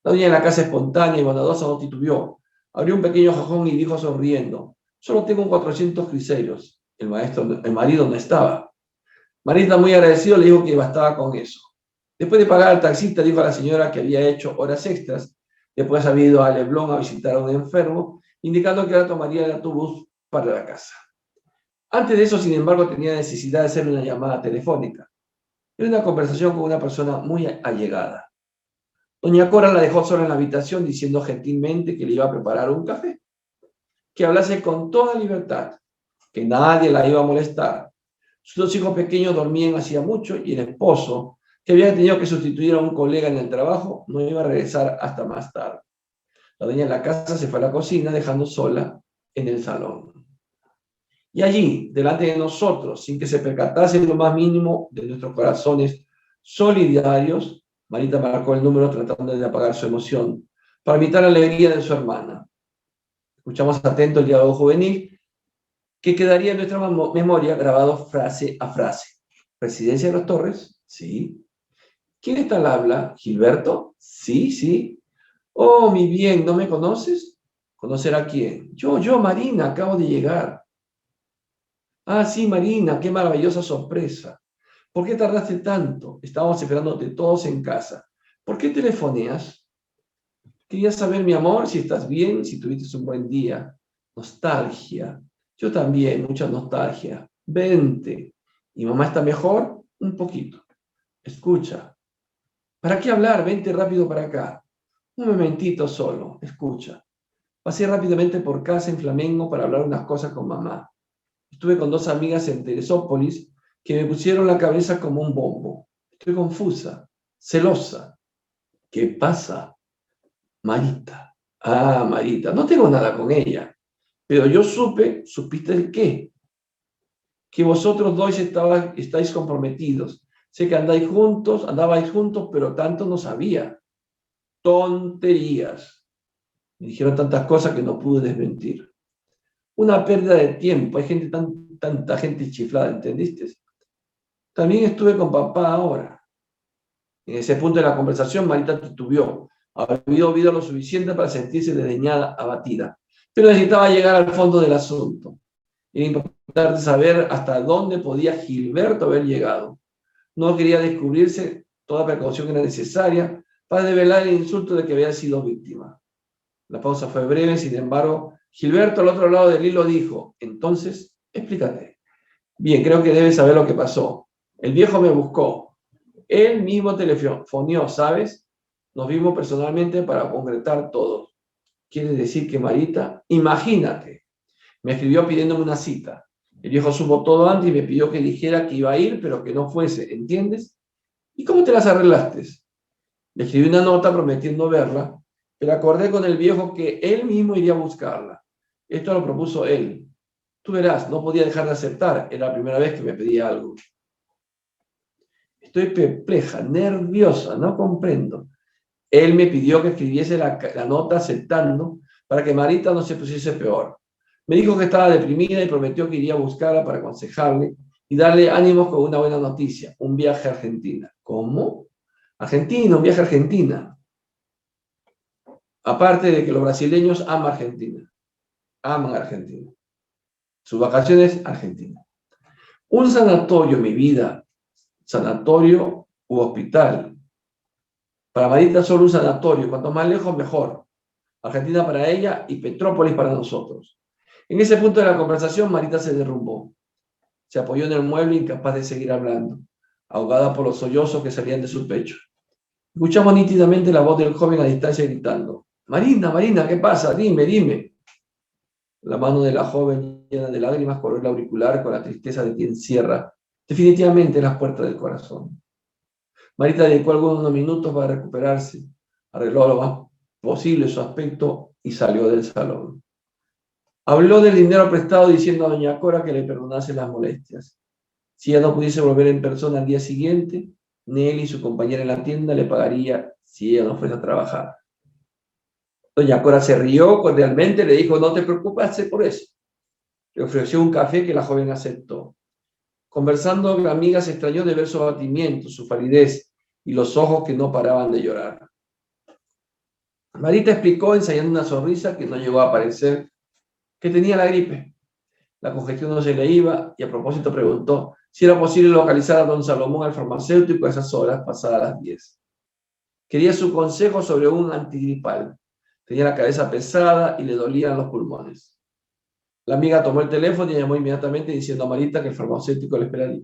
La doña en la casa espontánea y bondadosa no titubeó. Abrió un pequeño cajón y dijo sonriendo: solo tengo 400 criseiros. El marido no estaba. Marita, muy agradecido, le dijo que bastaba con eso. Después de pagar al taxista, dijo a la señora que había hecho horas extras. Después había ido a Leblon a visitar a un enfermo, indicando que ahora tomaría el autobús para la casa. Antes de eso, sin embargo, tenía necesidad de hacer una llamada telefónica. Era una conversación con una persona muy allegada. Doña Cora la dejó sola en la habitación diciendo gentilmente que le iba a preparar un café, que hablase con toda libertad, que nadie la iba a molestar. Sus 2 hijos pequeños dormían hacía mucho y el esposo, que había tenido que sustituir a un colega en el trabajo, no iba a regresar hasta más tarde. La dueña de la casa se fue a la cocina, dejando sola en el salón. Y allí, delante de nosotros, sin que se percatase en lo más mínimo de nuestros corazones solidarios, Marita marcó el número tratando de apagar su emoción, para evitar la alegría de su hermana. Escuchamos atento el diálogo juvenil, que quedaría en nuestra memoria grabado frase a frase. ¿Residencia de los Torres? Sí. ¿Quién está al habla? ¿Gilberto? Sí, sí. Oh, mi bien, ¿no me conoces? ¿Conocer a quién? Yo, Marina, acabo de llegar. Ah, sí, Marina, qué maravillosa sorpresa. ¿Por qué tardaste tanto? Estábamos esperándote todos en casa. ¿Por qué telefoneas? Quería saber, mi amor, si estás bien, si tuviste un buen día. Nostalgia. Yo también, mucha nostalgia. Vente. ¿Y mamá está mejor? Un poquito. Escucha. ¿Para qué hablar? Vente rápido para acá. Un momentito solo. Escucha. Pasé rápidamente por casa en Flamengo para hablar unas cosas con mamá. Estuve con 2 amigas en Teresópolis que me pusieron la cabeza como un bombo. Estoy confusa, celosa. ¿Qué pasa? Marita. Ah, Marita. No tengo nada con ella. Pero yo ¿supiste el qué? Que vosotros 2 estáis comprometidos. Sé que andabais juntos, pero tanto no sabía. Tonterías. Me dijeron tantas cosas que no pude desmentir. Una pérdida de tiempo. Hay tanta gente chiflada, ¿entendiste? También estuve con papá ahora. En ese punto de la conversación, Marita titubeó. Había oído lo suficiente para sentirse desdeñada, abatida. Pero necesitaba llegar al fondo del asunto. Era importante saber hasta dónde podía Gilberto haber llegado. No quería descubrirse, toda precaución era necesaria para develar el insulto de que había sido víctima. La pausa fue breve, sin embargo, Gilberto al otro lado del hilo dijo: entonces, explícate. Bien, creo que debes saber lo que pasó. El viejo me buscó. Él mismo telefoneó, ¿sabes? Nos vimos personalmente para concretar todo. Quiere decir que Marita, imagínate, me escribió pidiéndome una cita. El viejo supo todo antes y me pidió que dijera que iba a ir, pero que no fuese, ¿entiendes? ¿Y cómo te las arreglaste? Le escribí una nota prometiendo verla, pero acordé con el viejo que él mismo iría a buscarla. Esto lo propuso él. Tú verás, no podía dejar de aceptar. Era la primera vez que me pedía algo. Estoy perpleja, nerviosa, no comprendo. Él me pidió que escribiese la nota aceptando para que Marita no se pusiese peor. Me dijo que estaba deprimida y prometió que iría a buscarla para aconsejarle y darle ánimos con una buena noticia, un viaje a Argentina. ¿Cómo? Argentina, un viaje a Argentina. Aparte de que los brasileños aman Argentina. Aman Argentina. Sus vacaciones, Argentina. Un sanatorio, mi vida. Sanatorio u hospital. Para Marita solo un sanatorio. Cuanto más lejos, mejor. Argentina para ella y Petrópolis para nosotros. En ese punto de la conversación, Marita se derrumbó. Se apoyó en el mueble, incapaz de seguir hablando, ahogada por los sollozos que salían de su pecho. Escuchamos nítidamente la voz del joven a distancia gritando: Marina, Marina, ¿qué pasa? Dime, dime. La mano de la joven llena de lágrimas corrió el auricular con la tristeza de quien cierra definitivamente las puertas del corazón. Marita dedicó algunos minutos para recuperarse, arregló lo más posible su aspecto y salió del salón. Habló del dinero prestado diciendo a doña Cora que le perdonase las molestias. Si ella no pudiese volver en persona al día siguiente, Nelly y su compañera en la tienda le pagaría si ella no fuese a trabajar. Doña Cora se rió cordialmente, le dijo: no te preocupes por eso. Le ofreció un café que la joven aceptó. Conversando, la amiga se extrañó de ver su abatimiento, su palidez y los ojos que no paraban de llorar. Marita explicó, ensayando una sonrisa que no llegó a aparecer, que tenía la gripe. La congestión no se le iba y a propósito preguntó si era posible localizar a don Salomón, al farmacéutico, a esas horas pasadas las 10. Quería su consejo sobre un antigripal. Tenía la cabeza pesada y le dolían los pulmones. La amiga tomó el teléfono y llamó inmediatamente diciendo a Marita que el farmacéutico le esperaría.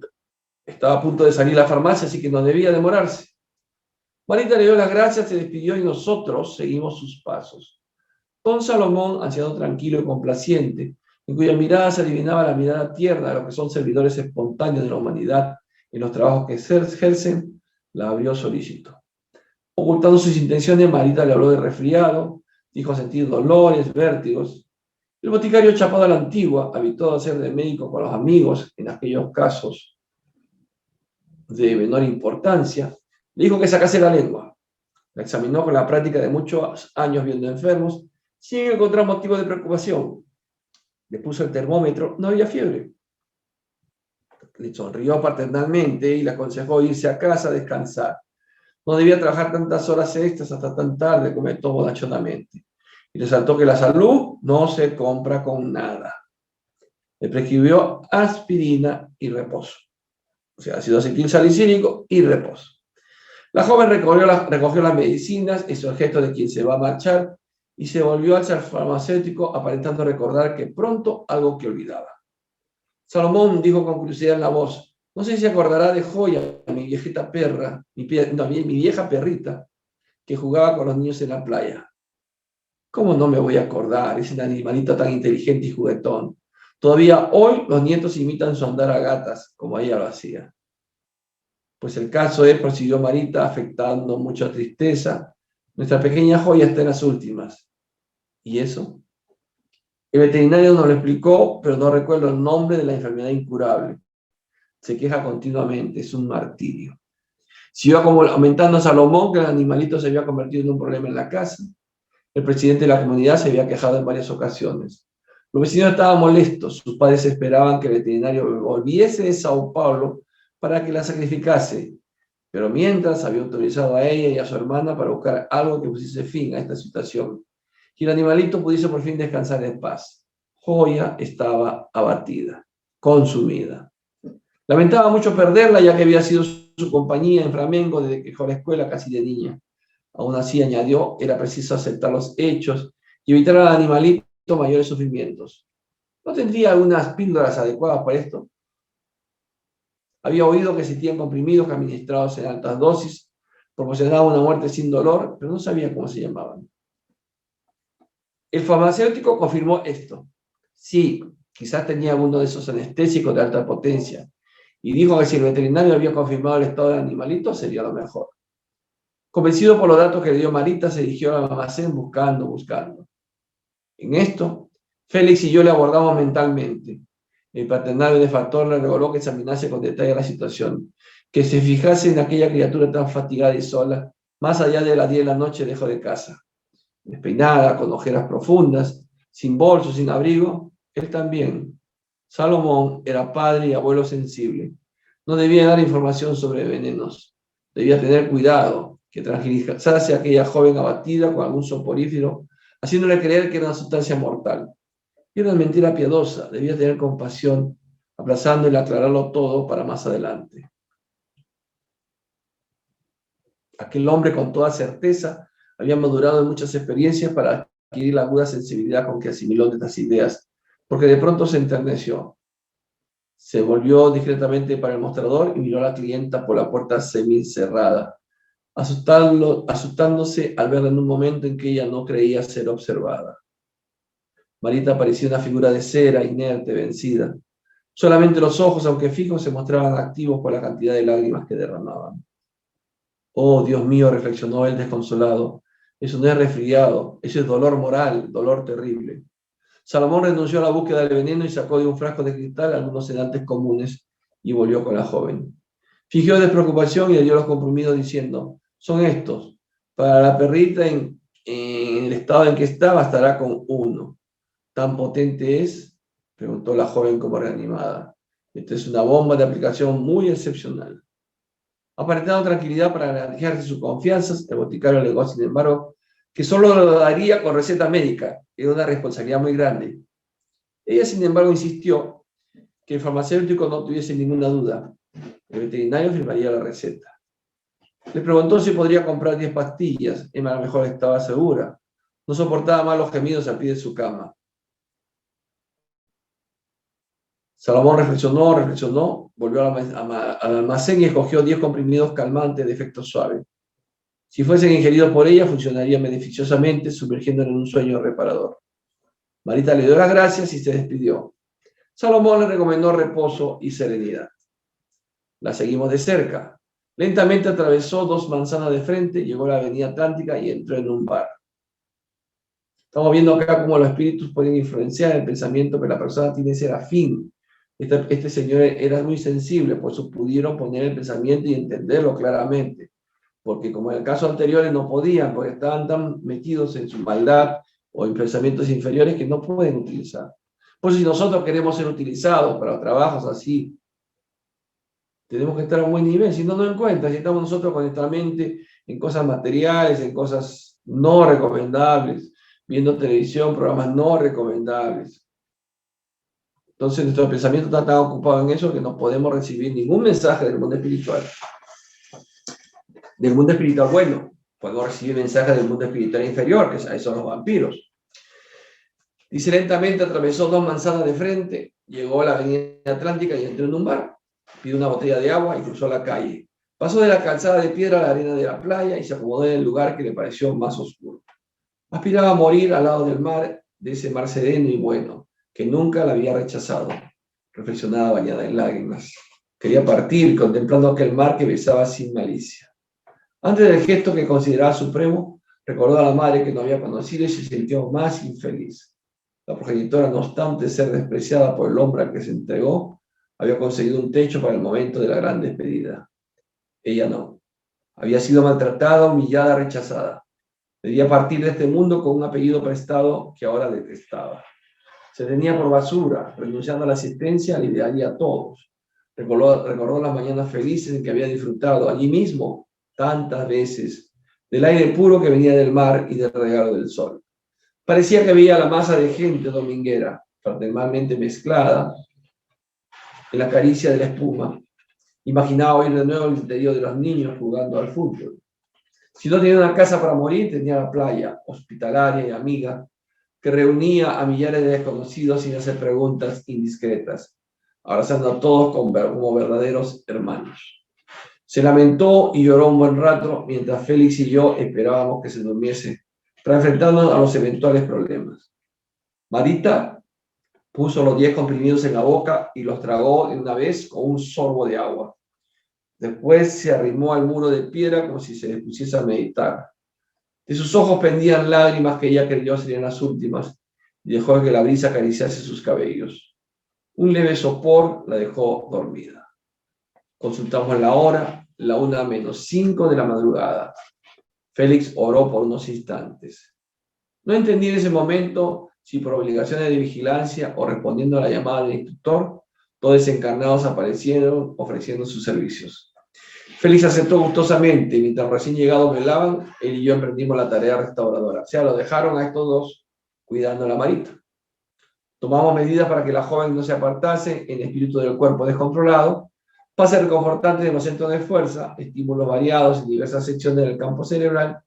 Estaba a punto de salir a la farmacia, así que no debía demorarse. Marita le dio las gracias, se despidió y nosotros seguimos sus pasos. Don Salomón, anciano tranquilo y complaciente, en cuya mirada se adivinaba la mirada tierna de los que son servidores espontáneos de la humanidad en los trabajos que ejercen, la abrió solícito. Ocultando sus intenciones, Marita le habló de resfriado, dijo sentir dolores, vértigos. El boticario chapado a la antigua, habituado a ser de médico con los amigos en aquellos casos de menor importancia, le dijo que sacase la lengua. La examinó con la práctica de muchos años viendo enfermos, sin encontrar motivo de preocupación. Le puso el termómetro, no había fiebre. Le sonrió paternalmente y le aconsejó irse a casa a descansar. No debía trabajar tantas horas extras hasta tan tarde, comentó bonachonamente. Y le saltó que la salud no se compra con nada. Le prescribió aspirina y reposo. O sea, ácido acetilsalicílico y reposo. La joven recogió las medicinas, hizo el gesto de quien se va a marchar y se volvió hacia el farmacéutico aparentando recordar que pronto algo que olvidaba. Salomón dijo con curiosidad en la voz: no sé si se acordará de Joya, mi viejita perra, mi vieja perrita, que jugaba con los niños en la playa. ¿Cómo no me voy a acordar? Es un animalito tan inteligente y juguetón. Todavía hoy los nietos imitan su andar a gatas, como ella lo hacía. Pues el caso es, prosiguió Marita, afectando mucha tristeza, nuestra pequeña Joya está en las últimas. ¿Y eso? El veterinario nos lo explicó, pero no recuerdo el nombre de la enfermedad incurable. Se queja continuamente, es un martirio. Siguió como aumentando a Salomón, que el animalito se había convertido en un problema en la casa. El presidente de la comunidad se había quejado en varias ocasiones. Los vecinos estaban molestos, sus padres esperaban que el veterinario volviese de Sao Paulo para que la sacrificase, pero mientras había autorizado a ella y a su hermana para buscar algo que pusiese fin a esta situación, y el animalito pudiese por fin descansar en paz. Joya estaba abatida, consumida. Lamentaba mucho perderla, ya que había sido su compañía en Flamengo desde que fue a la escuela casi de niña. Aún así, añadió, era preciso aceptar los hechos y evitar al animalito mayores sufrimientos. ¿No tendría algunas píldoras adecuadas para esto? Había oído que existían comprimidos que administrados en altas dosis proporcionaban una muerte sin dolor, pero no sabía cómo se llamaban. El farmacéutico confirmó esto. Sí, Quizás tenía alguno de esos anestésicos de alta potencia, y dijo que si el veterinario había confirmado el estado del animalito, sería lo mejor. Convencido por los datos que le dio Marita, se dirigió al almacén buscando. En esto, Félix y yo le abordamos mentalmente. El paternal benefactor le reveló que examinase con detalle la situación, que se fijase en aquella criatura tan fatigada y sola, más allá de las 10 de la noche lejos de casa. Despeinada, con ojeras profundas, sin bolso, sin abrigo, él también. Salomón era padre y abuelo sensible. No debía dar información sobre venenos. Debía tener cuidado, que tranquilizase a aquella joven abatida con algún soporífero, haciéndole creer que era una sustancia mortal. Y una mentira piadosa. Debía tener compasión, abrazándole, aclararlo todo para más adelante. Aquel hombre, con toda certeza, había madurado en muchas experiencias para adquirir la aguda sensibilidad con que asimiló estas ideas, porque de pronto se enterneció. Se volvió discretamente para el mostrador y miró a la clienta por la puerta semi-cerrada, asustándose al verla en un momento en que ella no creía ser observada. Marita parecía una figura de cera, inerte, vencida. Solamente los ojos, aunque fijos, se mostraban activos por la cantidad de lágrimas que derramaban. Oh, Dios mío, reflexionó él desconsolado. Eso no es resfriado, eso es dolor moral, dolor terrible. Salomón renunció a la búsqueda del veneno y sacó de un frasco de cristal algunos sedantes comunes y volvió con la joven. Fingió despreocupación y le dio los comprimidos diciendo: son estos. Para la perrita en el estado en que está, bastará con uno. ¿Tan potente es?, preguntó la joven como reanimada. Esta es una bomba de aplicación muy excepcional. Aparentando tranquilidad para granjearse sus confianzas, el boticario alegó, sin embargo, que solo lo daría con receta médica. Era una responsabilidad muy grande. Ella, sin embargo, insistió que el farmacéutico no tuviese ninguna duda. El veterinario firmaría la receta. Le preguntó si podría comprar 10 pastillas. Emma a lo mejor estaba segura. No soportaba más los gemidos al pie de su cama. Salomón reflexionó, volvió al almacén y escogió 10 comprimidos calmantes de efecto suave. Si fuesen ingeridos por ella, funcionarían beneficiosamente, sumergiéndola en un sueño reparador. Marita le dio las gracias y se despidió. Salomón le recomendó reposo y serenidad. La seguimos de cerca. Lentamente atravesó 2 manzanas de frente, llegó a la avenida Atlántica y entró en un bar. Estamos viendo acá cómo los espíritus pueden influenciar el pensamiento que la persona tiene ese afín. Este señor era muy sensible, por eso pudieron poner el pensamiento y entenderlo claramente. Porque como en el caso anterior no podían, porque estaban tan metidos en su maldad o en pensamientos inferiores que no pueden utilizar. Pues si nosotros queremos ser utilizados para trabajos así, tenemos que estar a un buen nivel. Si no, no encuentra. Si estamos nosotros con nuestra mente en cosas materiales, en cosas no recomendables, viendo televisión, programas no recomendables. Entonces nuestro pensamiento está tan ocupado en eso que no podemos recibir ningún mensaje del mundo espiritual. Del mundo espiritual bueno. Podemos recibir mensajes del mundo espiritual inferior, que ahí son los vampiros. Dice, lentamente atravesó 2 manzanas de frente, llegó a la avenida Atlántica y entró en un bar. Pidió una botella de agua y cruzó la calle. Pasó de la calzada de piedra a la arena de la playa y se acomodó en el lugar que le pareció más oscuro. Aspiraba a morir al lado del mar, de ese mar sereno y bueno, que nunca la había rechazado. Reflexionaba bañada en lágrimas. Quería partir, contemplando aquel mar que besaba sin malicia. Antes del gesto que consideraba supremo, recordó a la madre que no había conocido y se sintió más infeliz. La progenitora, no obstante ser despreciada por el hombre al que se entregó, había conseguido un techo para el momento de la gran despedida. Ella no. Había sido maltratada, humillada, rechazada. Debía partir de este mundo con un apellido prestado que ahora detestaba. Se tenía por basura, renunciando a la asistencia al ideal y a todos. Recordó las mañanas felices en que había disfrutado allí mismo, tantas veces, del aire puro que venía del mar y del regalo del sol. Parecía que veía la masa de gente dominguera, fraternalmente mezclada, en la caricia de la espuma. Imaginaba oír de nuevo el interior de los niños jugando al fútbol. Si no tenía una casa para morir, tenía la playa, hospitalaria y amiga, que reunía a millares de desconocidos sin hacer preguntas indiscretas, abrazando a todos como verdaderos hermanos. Se lamentó y lloró un buen rato mientras Félix y yo esperábamos que se durmiese para enfrentarnos a los eventuales problemas. Marita Puso los 10 comprimidos en la boca y los tragó de una vez con un sorbo de agua. Después se arrimó al muro de piedra como si se dispusiese a meditar. De sus ojos pendían lágrimas que ella creyó serían las últimas y dejó que la brisa acariciase sus cabellos. Un leve sopor la dejó dormida. Consultamos la hora, la 1:05 de la madrugada. Félix oró por unos instantes. No entendí en ese momento si por obligaciones de vigilancia o respondiendo a la llamada del instructor, dos desencarnados aparecieron ofreciendo sus servicios. Félix aceptó gustosamente y mientras recién llegados velaban, él y yo emprendimos la tarea restauradora. O sea, lo dejaron a estos dos cuidando a la Marita. Tomamos medidas para que la joven no se apartase en espíritu del cuerpo descontrolado, pases reconfortantes en los centros de fuerza, estímulos variados en diversas secciones del campo cerebral,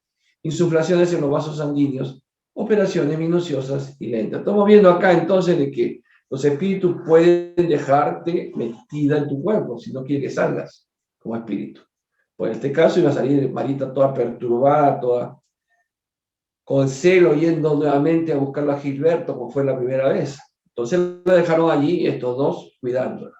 insuflaciones en los vasos sanguíneos, operaciones minuciosas y lentas. Estamos viendo acá entonces de que los espíritus pueden dejarte metida en tu cuerpo si no quieres que salgas como espíritu. Pues en este caso iba a salir Marita toda perturbada, toda con celo, yendo nuevamente a buscarlo a Gilberto, como fue la primera vez. Entonces la dejaron allí, estos dos, cuidándola.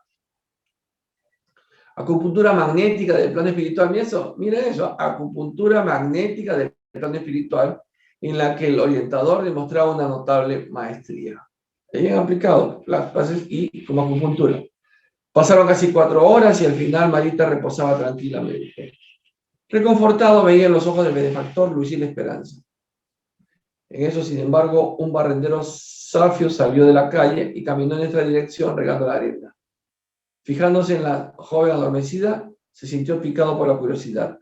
Acupuntura magnética del plano espiritual. Mira eso, acupuntura magnética del plano espiritual, en la que el orientador demostraba una notable maestría. Habían aplicado las clases y como acupuntura. Pasaron casi 4 horas y al final Marita reposaba tranquilamente. Reconfortado veía en los ojos del benefactor lucir la esperanza. En eso, sin embargo, un barrendero safio salió de la calle y caminó en nuestra dirección regando la arena. Fijándose en la joven adormecida, se sintió picado por la curiosidad.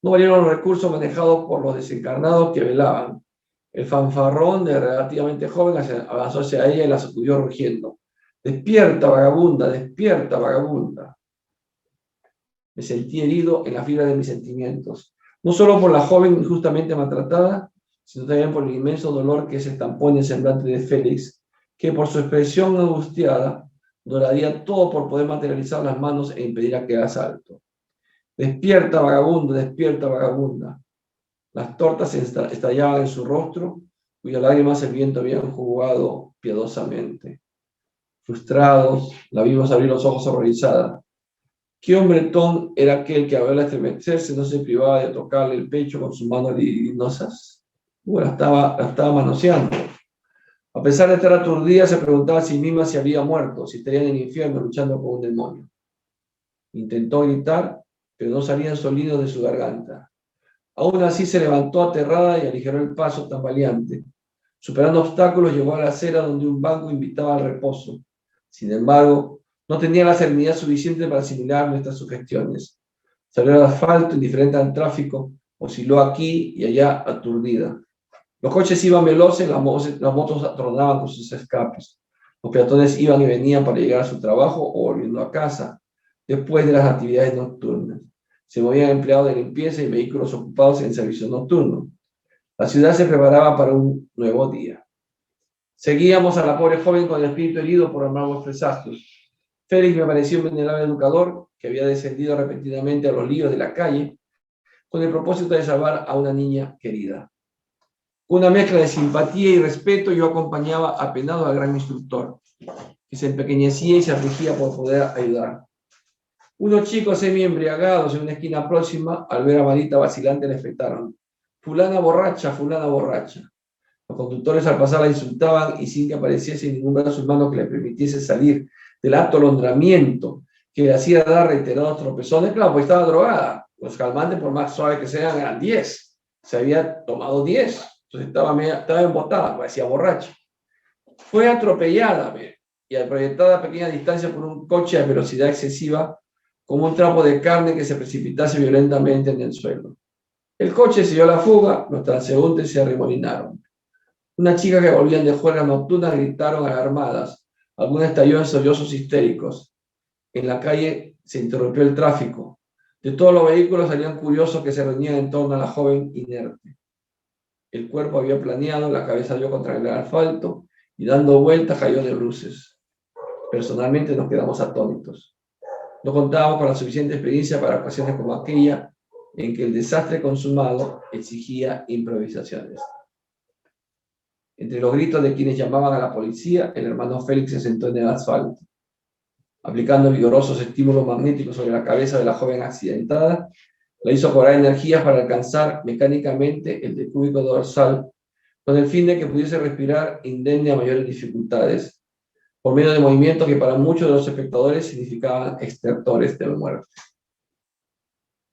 No valieron los recursos manejados por los desencarnados que velaban. El fanfarrón de relativamente joven avanzó hacia ella y la sacudió rugiendo. ¡Despierta, vagabunda! ¡Despierta, vagabunda! Me sentí herido en la fibra de mis sentimientos, no solo por la joven injustamente maltratada, sino también por el inmenso dolor que se estampó en el semblante de Félix, que por su expresión angustiada doraría todo por poder materializar las manos e impedir aquel asalto. ¡Despierta, vagabunda! ¡Despierta, vagabunda! Las tortas estallaban en su rostro, cuyas lágrimas el viento había enjugado piadosamente. Frustrados, la vimos abrir los ojos horrorizada. ¿Qué hombretón era aquel que, al verla estremecerse, no se privaba de tocarle el pecho con sus manos libidinosas? La estaba manoseando. A pesar de estar aturdida, se preguntaba a sí misma si había muerto, si estaría en el infierno luchando con un demonio. Intentó gritar, pero no salían sonidos de su garganta. Aún así se levantó aterrada y aligeró el paso tambaleante. Superando obstáculos, llegó a la acera donde un banco invitaba al reposo. Sin embargo, no tenía la serenidad suficiente para asimilar nuestras sugestiones. Salió al asfalto, indiferente al tráfico, osciló aquí y allá aturdida. Los coches iban veloces, las motos atronaban con sus escapes. Los peatones iban y venían para llegar a su trabajo o volviendo a casa, después de las actividades nocturnas. Se movían empleados de limpieza y vehículos ocupados en servicio nocturno. La ciudad se preparaba para un nuevo día. Seguíamos a la pobre joven con el espíritu herido por amargos presagios. Félix me pareció un venerable educador que había descendido repentinamente a los líos de la calle con el propósito de salvar a una niña querida. Con una mezcla de simpatía y respeto, yo acompañaba apenado al gran instructor, que se empequeñecía y se afligía por poder ayudar. Unos chicos semi-embriagados en una esquina próxima, al ver a Marita vacilante, le espetaron: fulana borracha, fulana borracha. Los conductores al pasar la insultaban y sin que apareciese ningún brazo humano que le permitiese salir del atolondramiento que le hacía dar reiterados tropezones. Claro, pues estaba drogada. Los calmantes, por más suaves que sean, eran 10. Se había tomado 10. Entonces estaba embotada, parecía borracha. Fue atropellada y proyectada a pequeña distancia por un coche a velocidad excesiva, como un trapo de carne que se precipitase violentamente en el suelo. El coche se dio la fuga, los transeúntes se arremolinaron. Unas chicas que volvían de juergas nocturnas gritaron alarmadas. Algunas estalló en sollozos histéricos. En la calle se interrumpió el tráfico. De todos los vehículos salían curiosos que se reunían en torno a la joven inerte. El cuerpo había planeado, la cabeza dio contra el asfalto y dando vueltas cayó de bruces. Personalmente nos quedamos atónitos. No contábamos con la suficiente experiencia para ocasiones como aquella en que el desastre consumado exigía improvisaciones. Entre los gritos de quienes llamaban a la policía, el hermano Félix se sentó en el asfalto. Aplicando vigorosos estímulos magnéticos sobre la cabeza de la joven accidentada, la hizo cobrar energías para alcanzar mecánicamente el decúbito dorsal, con el fin de que pudiese respirar indemne a mayores dificultades, por medio de movimientos que para muchos de los espectadores significaban extertores de la muerte.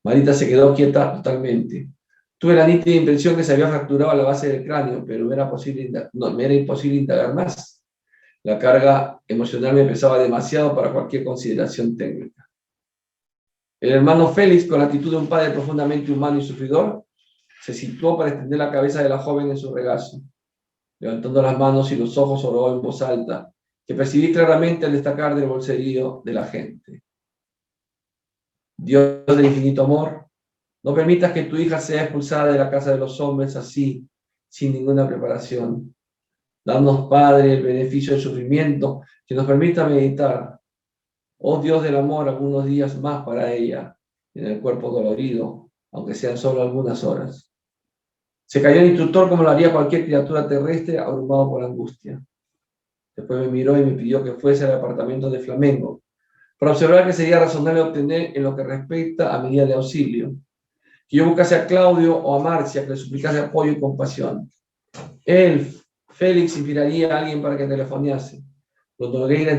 Marita se quedó quieta totalmente. Tuve la nítida impresión que se había fracturado la base del cráneo, pero me era imposible indagar más. La carga emocional me pesaba demasiado para cualquier consideración técnica. El hermano Félix, con la actitud de un padre profundamente humano y sufridor, se situó para extender la cabeza de la joven en su regazo. Levantando las manos y los ojos, oró en voz alta, que percibí claramente al destacar del vocerío de la gente. Dios del infinito amor, no permitas que tu hija sea expulsada de la casa de los hombres así, sin ninguna preparación. Danos, Padre, el beneficio del sufrimiento que nos permita meditar. Oh Dios del amor, algunos días más para ella, en el cuerpo dolorido, aunque sean solo algunas horas. Se cayó el instructor como lo haría cualquier criatura terrestre abrumado por angustia. Después me miró y me pidió que fuese al apartamento de Flamengo, para observar qué sería razonable obtener en lo que respecta a medida de auxilio. Que yo buscase a Claudio o a Marcia, que le suplicase apoyo y compasión. Él, Félix, inspiraría a alguien para que telefonease. Los Nogueira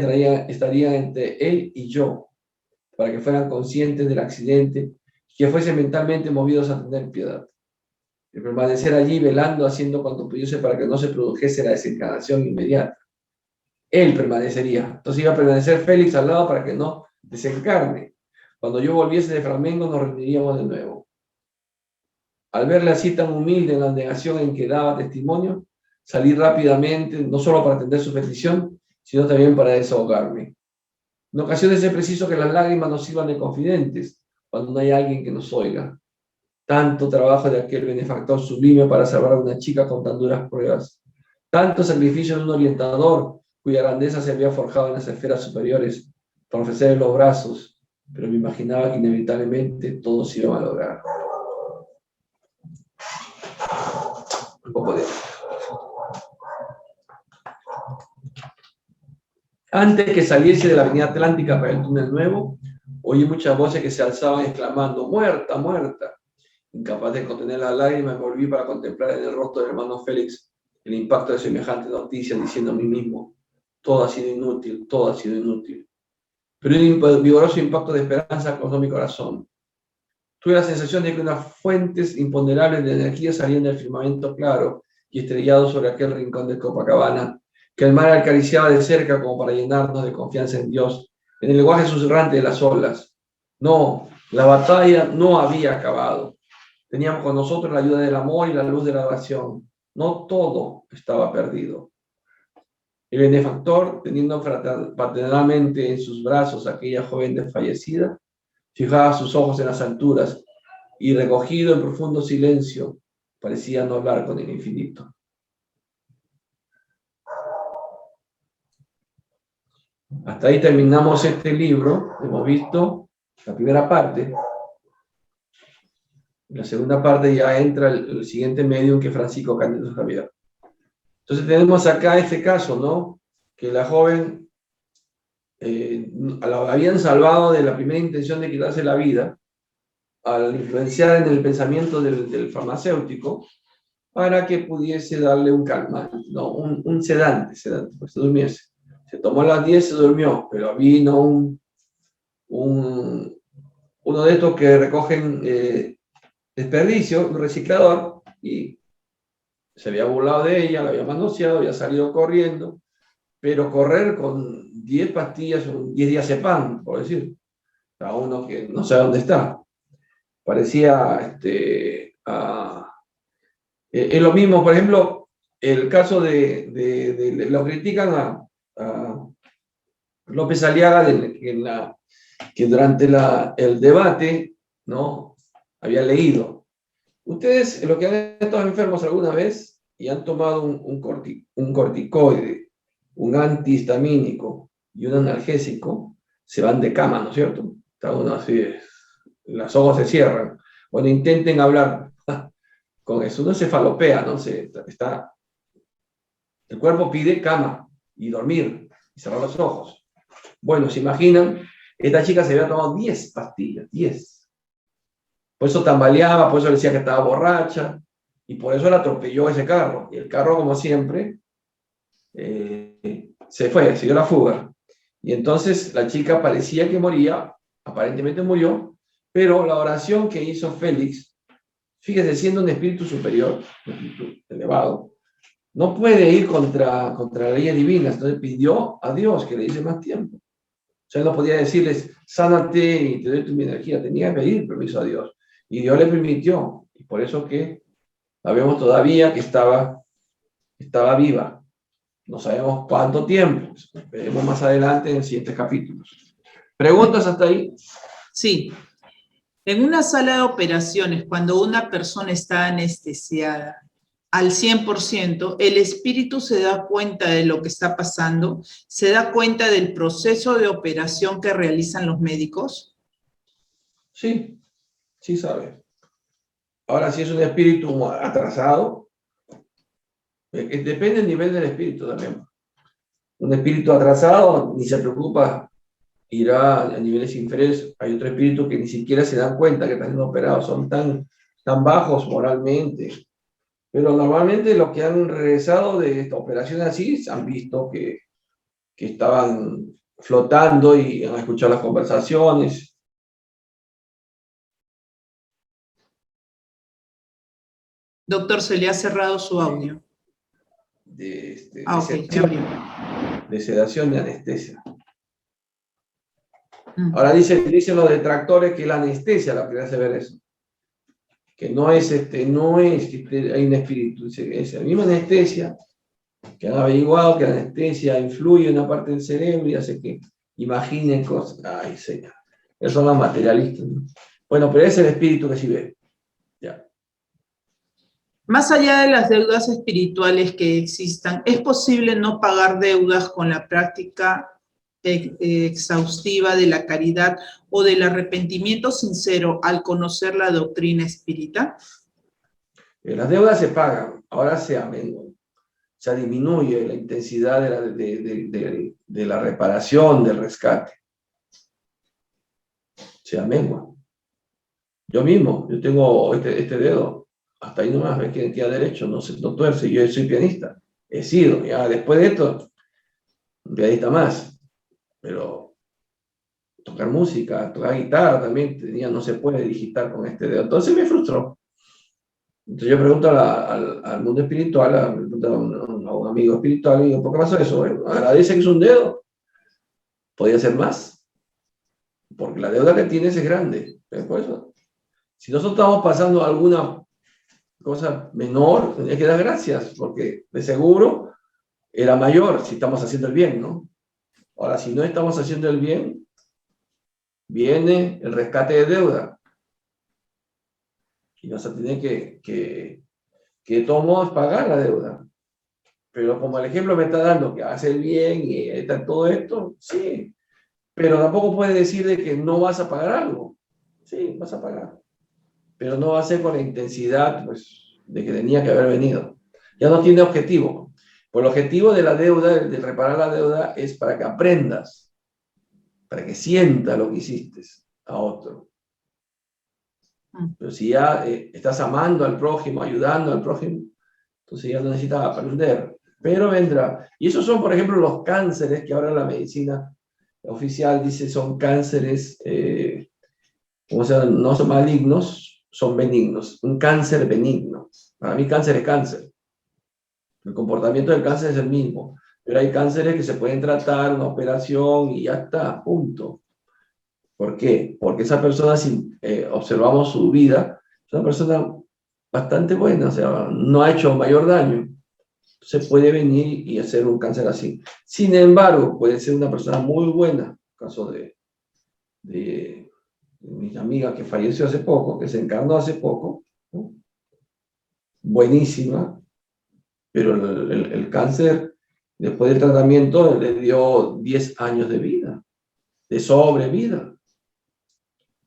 estarían entre él y yo, para que fueran conscientes del accidente y que fuesen mentalmente movidos a tener piedad. De permanecer allí velando, haciendo cuanto pudiese para que no se produjese la desencarnación inmediata. Él permanecería. Entonces iba a permanecer Félix al lado para que no desencarne. Cuando yo volviese de Flamengo nos reuniríamos de nuevo. Al verle así tan humilde en la negación en que daba testimonio, salí rápidamente, no solo para atender su petición, sino también para desahogarme. En ocasiones es preciso que las lágrimas nos sirvan de confidentes, cuando no hay alguien que nos oiga. Tanto trabajo de aquel benefactor sublime para salvar a una chica con tan duras pruebas. Tanto sacrificio de un orientador cuya grandeza se había forjado en las esferas superiores para ofrecer los brazos, pero me imaginaba que inevitablemente todo se iba a lograr. Un poco de... Antes que saliese de la avenida Atlántica para el túnel nuevo, oí muchas voces que se alzaban exclamando, ¡muerta, muerta! Incapaz de contener las lágrimas, me volví para contemplar en el rostro del hermano Félix el impacto de semejante noticia, diciendo a mí mismo, todo ha sido inútil, todo ha sido inútil. Pero un vigoroso impacto de esperanza causó mi corazón. Tuve la sensación de que unas fuentes imponderables de energía salían del firmamento claro y estrellado sobre aquel rincón de Copacabana, que el mar acariciaba de cerca como para llenarnos de confianza en Dios, en el lenguaje susurrante de las olas. No, la batalla no había acabado. Teníamos con nosotros la ayuda del amor y la luz de la oración. No todo estaba perdido. El benefactor, teniendo paternalmente en sus brazos a aquella joven desfallecida, fijaba sus ojos en las alturas y, recogido en profundo silencio, parecía no hablar con el infinito. Hasta ahí terminamos este libro. Hemos visto la primera parte. En la segunda parte ya entra el siguiente medium, que es Francisco Cándido Javier. Entonces tenemos acá este caso, ¿no? Que la joven la habían salvado de la primera intención de quitarse la vida al influenciar en el pensamiento del farmacéutico para que pudiese darle un calmante, ¿no? un sedante, pues se durmiese. Se tomó a las 10, se durmió, pero vino uno de estos que recogen desperdicio, un reciclador, y se había burlado de ella, la había manoseado, había salido corriendo, pero correr con 10 pastillas, 10 diazepam, por decir, a uno que no sabe dónde está. Parecía, es lo mismo, por ejemplo, el caso de lo critican a López Aliaga, que durante el debate, ¿no?, había leído. Ustedes, los que han estado enfermos alguna vez y han tomado un corticoide, un antihistamínico y un analgésico, se van de cama, ¿no es cierto? Está uno así, los ojos se cierran. Bueno, intenten hablar con eso. Uno se falopea, ¿no? Está El cuerpo pide cama y dormir y cerrar los ojos. Bueno, ¿se imaginan? Esta chica se había tomado 10 pastillas, 10. Por eso tambaleaba, por eso le decía que estaba borracha, y por eso la atropelló ese carro. Y el carro, como siempre, se fue, siguió la fuga. Y entonces la chica parecía que moría, aparentemente murió, pero la oración que hizo Félix, fíjese, siendo un espíritu superior, un espíritu elevado, no puede ir contra las leyes divinas, entonces pidió a Dios que le diese más tiempo. O sea, él no podía decirles, sánate y te doy tu energía, tenía que pedir permiso a Dios. Y Dios le permitió, y por eso que la vemos todavía que estaba viva. No sabemos cuánto tiempo, veremos más adelante en siguientes capítulos. ¿Preguntas hasta ahí? Sí. En una sala de operaciones, cuando una persona está anestesiada al 100%, el espíritu se da cuenta de lo que está pasando, se da cuenta del proceso de operación que realizan los médicos. Sí, sí sabe. Ahora, si es un espíritu atrasado, depende del nivel del espíritu también. Un espíritu atrasado ni se preocupa, irá a niveles inferiores. Hay otro espíritu que ni siquiera se dan cuenta que están siendo operados, son tan bajos moralmente. Pero normalmente los que han regresado de esta operación así han visto que estaban flotando y han escuchado las conversaciones. Doctor, se le ha cerrado su audio. De sedación y anestesia. Ahora dicen los detractores que la anestesia la que hace ver eso. Que no es que hay un espíritu, es la misma anestesia, que han averiguado que la anestesia influye en una parte del cerebro y hace que imaginen cosas. Ay, señor. Esos son los materialistas, ¿no? Bueno, pero ese es el espíritu que sí ve. Ya. Más allá de las deudas espirituales que existan, ¿es posible no pagar deudas con la práctica exhaustiva de la caridad o del arrepentimiento sincero al conocer la doctrina espírita? Las deudas se pagan, ahora se disminuye la intensidad de la reparación, del rescate. Se amengua. Yo mismo, yo tengo este dedo, hasta ahí nomás, ves que queda derecho, no tuerce, yo soy pianista, he sido, ya después de esto, un pianista más, pero tocar música, tocar guitarra también, no se puede digitar con este dedo, entonces me frustró. Entonces yo pregunto al mundo espiritual, a un amigo espiritual, y digo, ¿por qué pasó eso? Bueno, agradece que es un dedo, podía ser más, porque la deuda que tienes es grande, ¿ves? Por eso, si nosotros estamos pasando alguna cosa menor, hay que dar gracias, porque de seguro era mayor si estamos haciendo el bien, ¿no? Ahora, si no estamos haciendo el bien, viene el rescate de deuda. Y nos tiene que de todos modos pagar la deuda. Pero como el ejemplo me está dando que hace el bien y está todo esto, sí. Pero tampoco puedes decir de que no vas a pagar algo. Sí, vas a pagar. Pero no va a ser con la intensidad, pues, de que tenía que haber venido. Ya no tiene objetivo. Pues el objetivo de la deuda, de reparar la deuda, es para que aprendas, para que sientas lo que hiciste a otro. Pero si ya estás amando al prójimo, ayudando al prójimo, entonces ya no necesitas aprender. Pero vendrá. Y esos son, por ejemplo, los cánceres que ahora la medicina oficial dice son cánceres, como sea, no son malignos, son benignos. Un cáncer benigno. Para mí cáncer es cáncer. El comportamiento del cáncer es el mismo. Pero hay cánceres que se pueden tratar, una operación y ya está, punto. ¿Por qué? Porque esa persona, si observamos su vida, es una persona bastante buena, o sea, no ha hecho mayor daño. Se puede venir y hacer un cáncer así. Sin embargo, puede ser una persona muy buena, caso de mi amiga que falleció hace poco, que se encarnó hace poco, ¿no? Buenísima, pero el cáncer, después del tratamiento, le dio 10 años de vida, de sobrevida.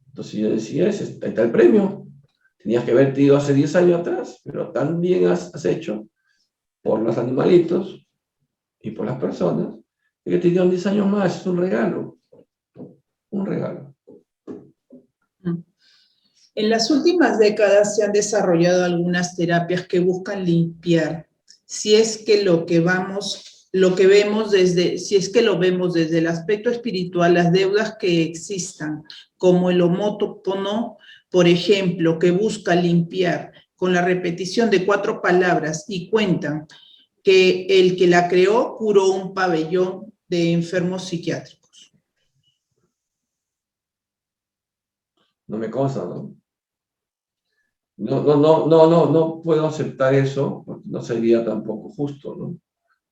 Entonces yo decía, ahí está el premio. Tenías que haberte ido hace 10 años atrás, pero tan bien has hecho por los animalitos, y por las personas, es que te dieron 10 años más, es un regalo. Un regalo. En las últimas décadas se han desarrollado algunas terapias que buscan limpiar, si es que lo vemos desde el aspecto espiritual, las deudas que existan, como el Ho'oponopono, por ejemplo, que busca limpiar con la repetición de 4 palabras y cuentan que el que la creó curó un pabellón de enfermos psiquiátricos. No me consta, ¿no? No puedo aceptar eso, porque no sería tampoco justo, ¿no?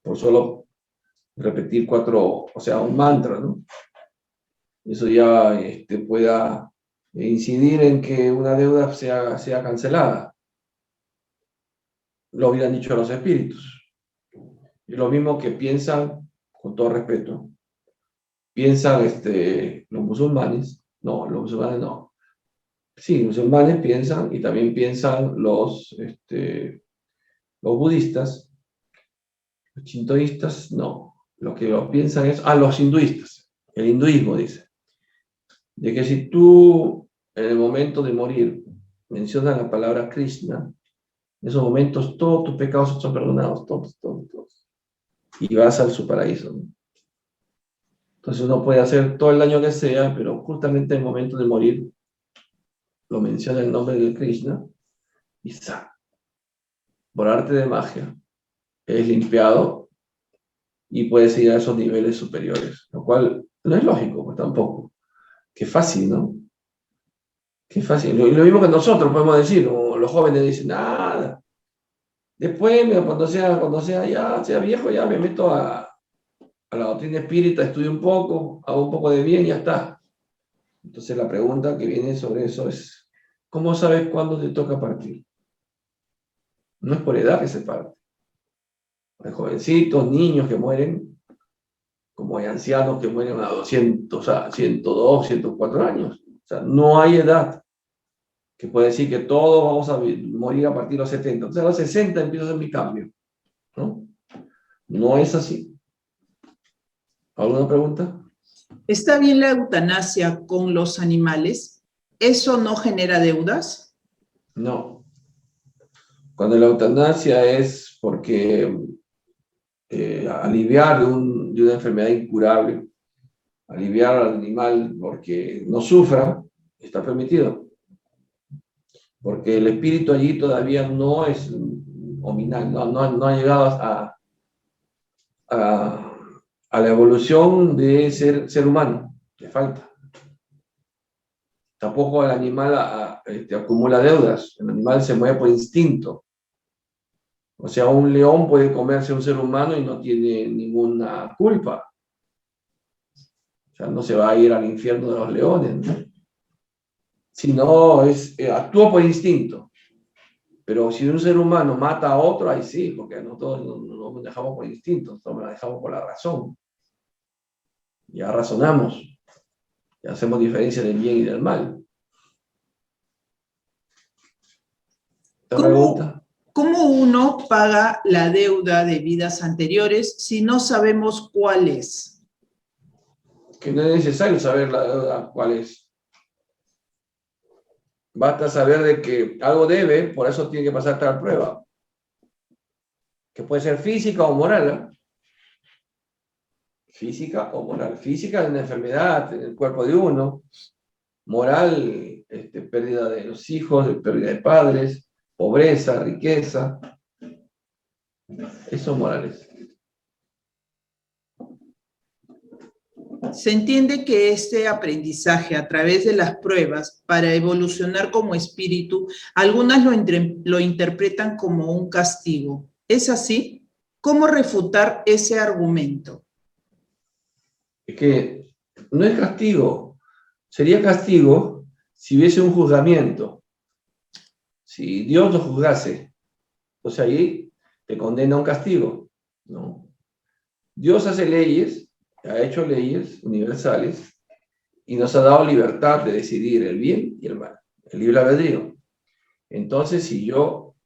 Por solo repetir 4, o sea, un mantra, ¿no? Eso ya pueda incidir en que una deuda sea cancelada. Lo hubieran dicho los espíritus. Y lo mismo que piensan, con todo respeto, piensan los musulmanes. No, los musulmanes no. Sí, los musulmanes piensan, y también piensan los budistas. Los shintoístas, no. Lo que piensan es, los hinduistas. El hinduismo dice, de que si tú en el momento de morir mencionas la palabra Krishna, en esos momentos todos tus pecados son perdonados, todos. Y vas al su paraíso, ¿no? Entonces uno puede hacer todo el daño que sea, pero justamente en el momento de morir lo menciona el nombre de Krishna y por arte de magia es limpiado y puedes ir a esos niveles superiores, lo cual no es lógico, pues tampoco. Qué fácil, ¿no? Qué fácil. Lo mismo que nosotros podemos decir, o los jóvenes dicen, nada. Después, cuando sea viejo, ya me meto a la doctrina espírita, estudio un poco, hago un poco de bien y ya está. Entonces la pregunta que viene sobre eso es, ¿cómo sabes cuándo te toca partir? No es por edad que se parte. Hay jovencitos, niños que mueren, como hay ancianos que mueren a 200, a 102, 104 años. O sea, no hay edad que puede decir que todos vamos a morir a partir de los 70. Entonces a los 60 empiezo a hacer mi cambio, ¿no? No es así. ¿Alguna pregunta? ¿Está bien la eutanasia con los animales? ¿Eso no genera deudas? No. Cuando la eutanasia es porque aliviar de una enfermedad incurable, aliviar al animal porque no sufra, está permitido. Porque el espíritu allí todavía no es hominal, no ha llegado a la evolución de ser humano, le falta. Tampoco el animal acumula deudas, el animal se mueve por instinto. O sea, un león puede comerse a un ser humano y no tiene ninguna culpa. O sea, no se va a ir al infierno de los leones, ¿no? Sino actúa por instinto. Pero si un ser humano mata a otro, ahí sí, porque nosotros no nos manejamos por instinto, nosotros nos manejamos por la razón. Ya razonamos, ya hacemos diferencia del bien y del mal. ¿Otra pregunta? ¿Cómo uno paga la deuda de vidas anteriores si no sabemos cuál es? Que no es necesario saber la deuda cuál es. Basta saber de que algo debe, por eso tiene que pasar tal prueba. Que puede ser física o moral, ¿eh? Física o moral. Física es una enfermedad en el cuerpo de uno. Moral, pérdida de los hijos, pérdida de padres, pobreza, riqueza. Esos morales. Se entiende que este aprendizaje a través de las pruebas para evolucionar como espíritu, algunas lo interpretan como un castigo. ¿Es así? ¿Cómo refutar ese argumento? Es que no es castigo. Sería castigo si hubiese un juzgamiento. Si Dios lo juzgase, entonces ahí te condena a un castigo. No. Dios hace leyes, ha hecho leyes universales y nos ha dado libertad de decidir el bien y el mal, el libre albedrío. Entonces, si yo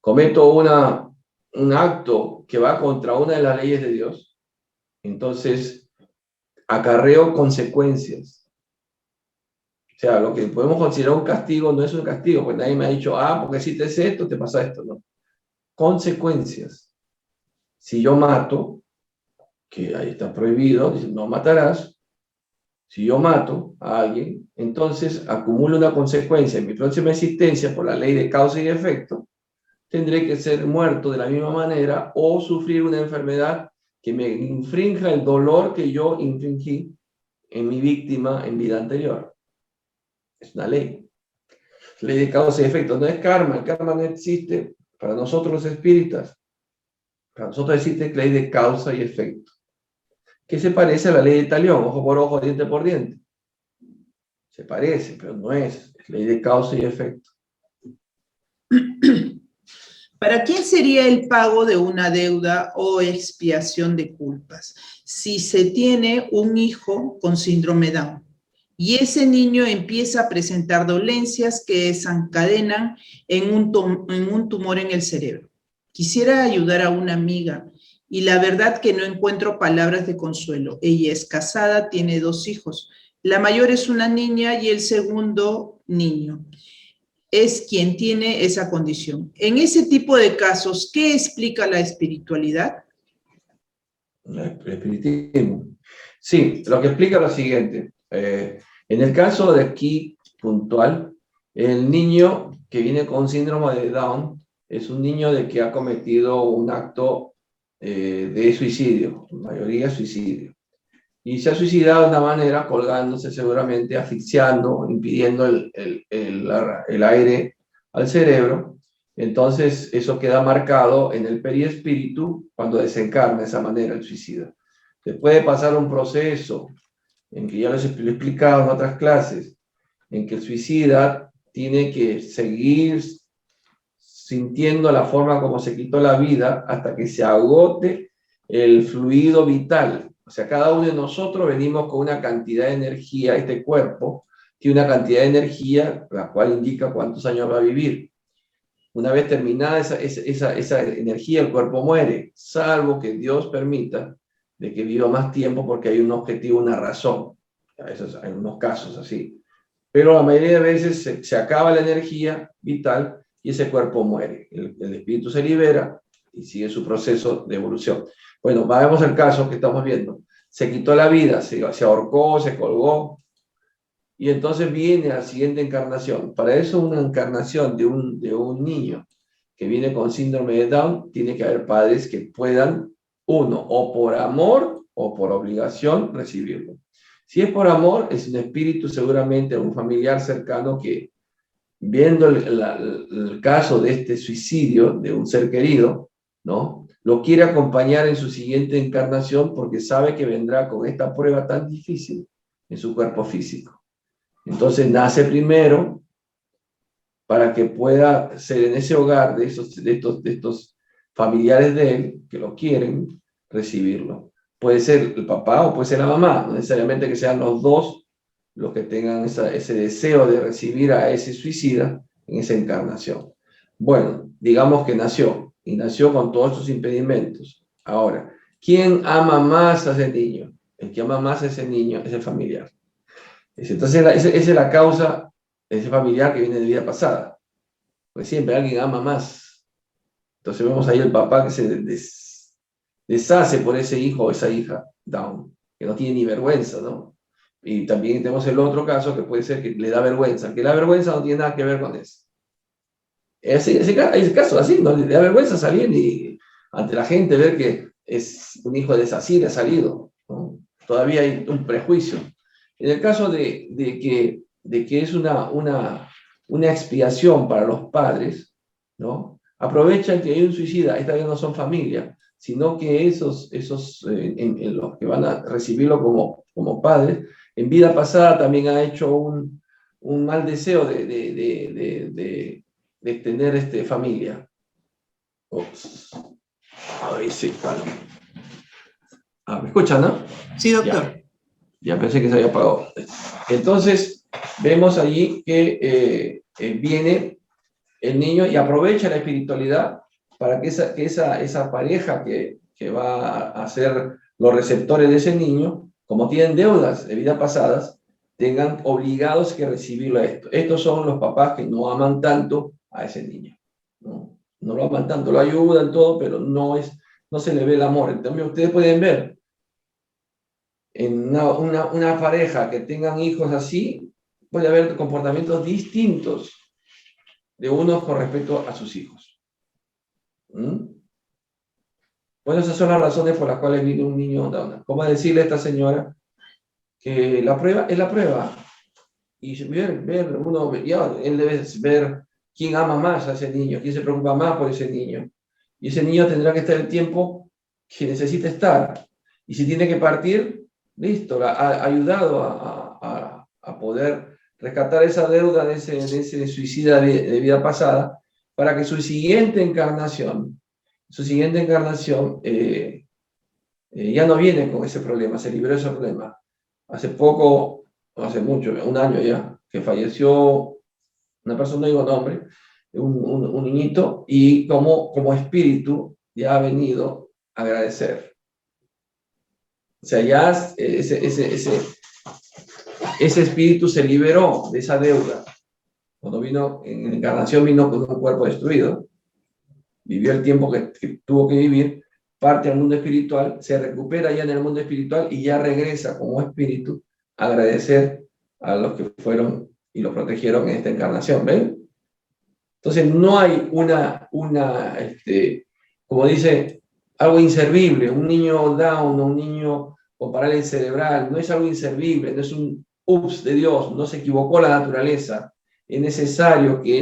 cometo un acto que va contra una de las leyes de Dios, entonces acarreo consecuencias. O sea, lo que podemos considerar un castigo no es un castigo, pues nadie me ha dicho, porque hiciste esto, te pasa esto, ¿no? Consecuencias. Si yo mato, que ahí está prohibido, dice, no matarás. Si yo mato a alguien, entonces acumulo una consecuencia en mi próxima existencia por la ley de causa y efecto. Tendré que ser muerto de la misma manera o sufrir una enfermedad que me infrinja el dolor que yo infringí en mi víctima en vida anterior. Es una ley. Ley de causa y efecto. No es karma. El karma no existe para nosotros los espíritas. Para nosotros existe ley de causa y efecto, que se parece a la ley de Talión, ojo por ojo, diente por diente. Se parece, pero no es. Es ley de causa y efecto. ¿Para quién sería el pago de una deuda o expiación de culpas? Si se tiene un hijo con síndrome Down y ese niño empieza a presentar dolencias que desencadenan en un tumor en el cerebro. Quisiera ayudar a una amiga y la verdad que no encuentro palabras de consuelo. Ella es casada, tiene 2 hijos. La mayor es una niña y el segundo niño es quien tiene esa condición. En ese tipo de casos, ¿qué explica la espiritualidad? El espiritismo. Sí, lo que explica es lo siguiente. En el caso de aquí puntual, el niño que viene con síndrome de Down es un niño de que ha cometido un acto de suicidio, en mayoría suicidio. Y se ha suicidado de una manera colgándose seguramente, asfixiando, impidiendo el aire al cerebro. Entonces eso queda marcado en el periespíritu cuando desencarna de esa manera el suicida. Después de pasar un proceso en que ya lo he explicado en otras clases, en que el suicida tiene que seguir sintiendo la forma como se quitó la vida hasta que se agote el fluido vital. O sea, cada uno de nosotros venimos con una cantidad de energía, este cuerpo tiene una cantidad de energía, la cual indica cuántos años va a vivir. Una vez terminada esa energía, el cuerpo muere, salvo que Dios permita de que viva más tiempo porque hay un objetivo, una razón. A veces hay unos casos así. Pero la mayoría de veces se acaba la energía vital y ese cuerpo muere. El espíritu se libera y sigue su proceso de evolución. Bueno, vamos al caso que estamos viendo. Se quitó la vida, se ahorcó, se colgó, y entonces viene la siguiente encarnación. Para eso una encarnación de un niño que viene con síndrome de Down, tiene que haber padres que puedan, uno, o por amor o por obligación, recibirlo. Si es por amor, es un espíritu seguramente, un familiar cercano que, viendo el caso de este suicidio de un ser querido, ¿no?, lo quiere acompañar en su siguiente encarnación porque sabe que vendrá con esta prueba tan difícil en su cuerpo físico. Entonces nace primero para que pueda ser en ese hogar de estos familiares de él que lo quieren, recibirlo. Puede ser el papá o puede ser la mamá, no necesariamente que sean los dos los que tengan ese deseo de recibir a ese suicida en esa encarnación. Bueno, digamos que nació, y nació con todos estos impedimentos. Ahora, ¿quién ama más a ese niño? El que ama más a ese niño es el familiar. Entonces, esa es la causa de ese familiar que viene de vida pasada. Porque siempre alguien ama más. Entonces vemos ahí el papá que se deshace por ese hijo o esa hija Down, que no tiene ni vergüenza, ¿no? Y también tenemos el otro caso que puede ser que le da vergüenza. Que la vergüenza no tiene nada que ver con eso. Hay casos así, ¿no? Le da vergüenza salir y ante la gente ver que es un hijo de esa ha salido, ¿no? Todavía hay un prejuicio. En el caso de que es una expiación para los padres, ¿no?, aprovechan que hay un suicida, esta vez no son familia, sino que esos en los que van a recibirlo como padres, en vida pasada también ha hecho un mal deseo de tener familia. Ups. A ver, sí, vale. ¿Me escuchan, no? Sí, doctor. Ya pensé que se había apagado. Entonces, vemos allí que viene el niño y aprovecha la espiritualidad para que esa pareja que va a ser los receptores de ese niño, como tienen deudas de vidas pasadas, tengan obligados que recibirlo a esto. Estos son los papás que no aman tanto a ese niño. No lo aman tanto, lo ayudan todo, pero no se le ve el amor. Entonces ustedes pueden ver en una pareja que tengan hijos así, puede haber comportamientos distintos de unos con respecto a sus hijos. Bueno, esas son las razones por las cuales viene un niño Down. ¿Cómo decirle a esta señora que la prueba es la prueba? Y ver uno, ya, él debe ver quién ama más a ese niño, quién se preocupa más por ese niño. Y ese niño tendrá que estar el tiempo que necesita estar. Y si tiene que partir, listo, ha ayudado a poder rescatar esa deuda de ese suicida de vida pasada, para que su siguiente encarnación ya no viene con ese problema, se libró de ese problema. Hace poco, hace mucho, un año ya, que falleció una persona, no digo nombre, un niñito, y como espíritu ya ha venido a agradecer. O sea, ya ese espíritu se liberó de esa deuda. Cuando vino en encarnación, vino con un cuerpo destruido, vivió el tiempo que tuvo que vivir, parte al mundo espiritual, se recupera ya en el mundo espiritual y ya regresa como espíritu a agradecer a los que fueron y lo protegieron en esta encarnación, ¿ven? Entonces no hay como dice, algo inservible, un niño Down o un niño con parálisis cerebral, no es algo inservible, no es un ups de Dios, no se equivocó la naturaleza, es necesario que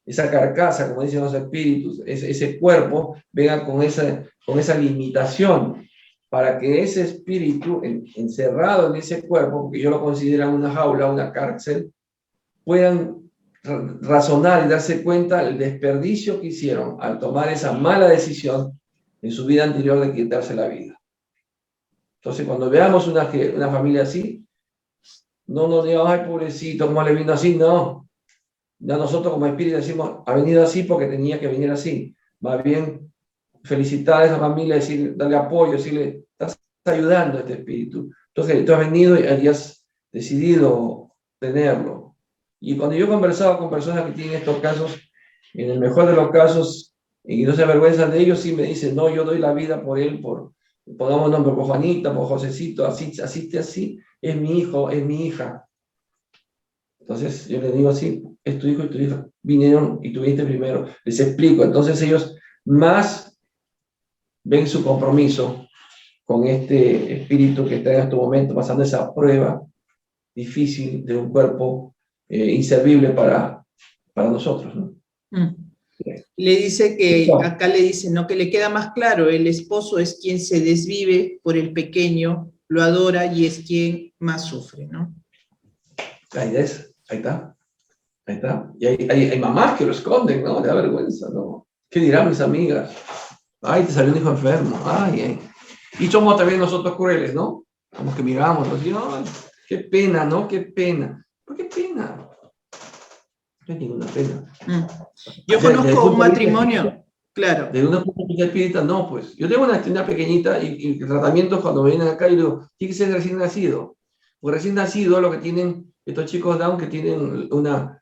esa carcasa, como dicen los espíritus, ese cuerpo, venga con esa limitación, para que ese espíritu encerrado en ese cuerpo, porque yo lo considero una jaula, una cárcel, puedan razonar y darse cuenta del desperdicio que hicieron al tomar esa mala decisión en su vida anterior de quitarse la vida. Entonces, cuando veamos una familia así, no nos digamos, ay, pobrecito, ¿cómo le vino así? No. Ya nosotros como espíritu decimos, ha venido así porque tenía que venir así. Más bien, felicitar a esa familia, darle apoyo, decirle, estás ayudando a este espíritu. Entonces, tú has venido y has decidido tenerlo. Y cuando yo he conversado con personas que tienen estos casos, en el mejor de los casos, y no se avergüenzan de ellos, sí me dicen, no, yo doy la vida por él, pongamos nombre, por Juanita, por Josecito, así, es mi hijo, es mi hija. Entonces yo les digo así, es tu hijo y tu hija, vinieron y tuviste primero, les explico. Entonces ellos más ven su compromiso con este espíritu que está en este momento pasando esa prueba difícil de un cuerpo inservible para nosotros, ¿no? Le dice que, acá le dice, ¿no? Que le queda más claro, el esposo es quien se desvive por el pequeño, lo adora y es quien más sufre, ¿no? Ahí está. Y hay mamás que lo esconden, ¿no? Le da vergüenza, ¿no? ¿Qué dirán mis amigas? Ay, te salió un hijo enfermo, ay. Y somos también nosotros crueles, ¿no? Como que miramos, nos decimos, ay, qué pena, ¿no? Qué pena. ¿Por qué pena? No hay ninguna pena. Yo conozco un matrimonio, claro. De una punta espírita, no, pues. Yo tengo una pequeñita y tratamientos cuando me vienen acá y digo, tiene que ser recién nacido. Porque recién nacido lo que tienen estos chicos Down, que tienen una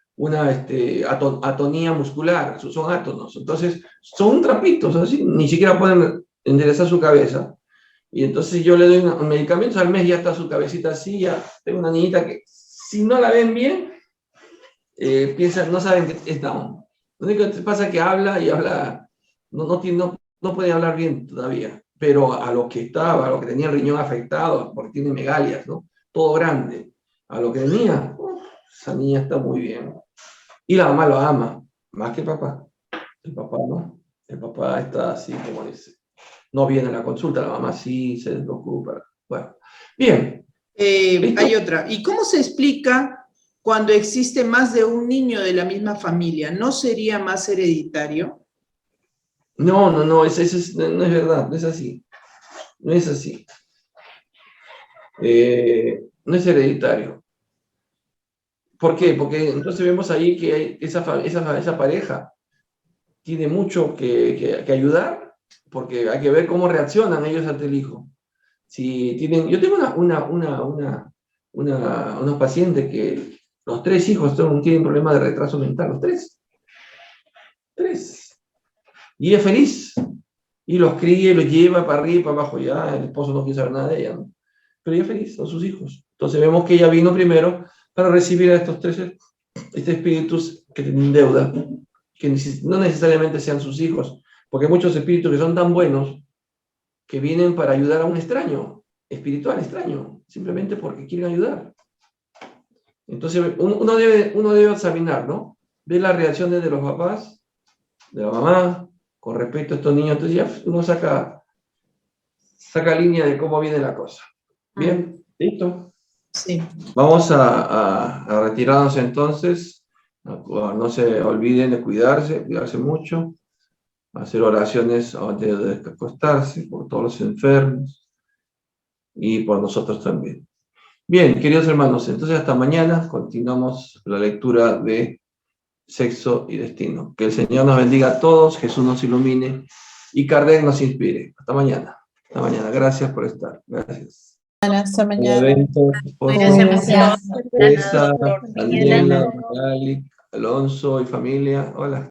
atonía muscular, son átonos. Entonces, son trapitos, así, ni siquiera pueden enderezar su cabeza. Y entonces yo le doy medicamentos, al mes ya está su cabecita así, ya tengo una niñita que, si no la ven bien, piensan, no saben que es Down. Lo único que pasa es que habla y habla, no puede hablar bien todavía, pero a lo que tenía el riñón afectado, porque tiene megalias, ¿no? Todo grande, a lo que tenía, esa niña está muy bien. Y la mamá lo ama, más que el papá. El papá no. El papá está así, como dice. No viene a la consulta, la mamá sí se preocupa. Bueno, bien. Hay otra. ¿Y cómo se explica cuando existe más de un niño de la misma familia? ¿No sería más hereditario? No, no es verdad, no es así. No es así. No es hereditario. ¿Por qué? Porque entonces vemos ahí que esa pareja tiene mucho que ayudar, porque hay que ver cómo reaccionan ellos ante el hijo. Si tienen, yo tengo unos pacientes que los 3 hijos tienen problemas de retraso mental, los 3. 3. Y es feliz. Y los cría y los lleva para arriba y para abajo. Ya el esposo no quiere saber nada de ella, ¿no? Pero ella es feliz, son sus hijos. Entonces vemos que ella vino primero para recibir a estos 3 espíritus que tienen deuda, que no necesariamente sean sus hijos, porque hay muchos espíritus que son tan buenos que vienen para ayudar a un extraño, espiritual extraño, simplemente porque quieren ayudar. Entonces uno debe examinar, ¿no? Ver las reacciones de los papás, de la mamá, con respecto a estos niños. Entonces ya uno saca línea de cómo viene la cosa. ¿Bien? ¿Listo? Sí. Vamos a retirarnos entonces. No se olviden de cuidarse mucho, hacer oraciones antes de acostarse por todos los enfermos y por nosotros también. Bien, queridos hermanos, entonces hasta mañana continuamos la lectura de Sexo y Destino. Que el Señor nos bendiga a todos, Jesús nos ilumine y Kardec nos inspire. Hasta mañana. Hasta mañana. Gracias por estar. Gracias. Hasta mañana. Evento, Gracias. Teresa, Daniela, Magali, Alonso y familia. Hola.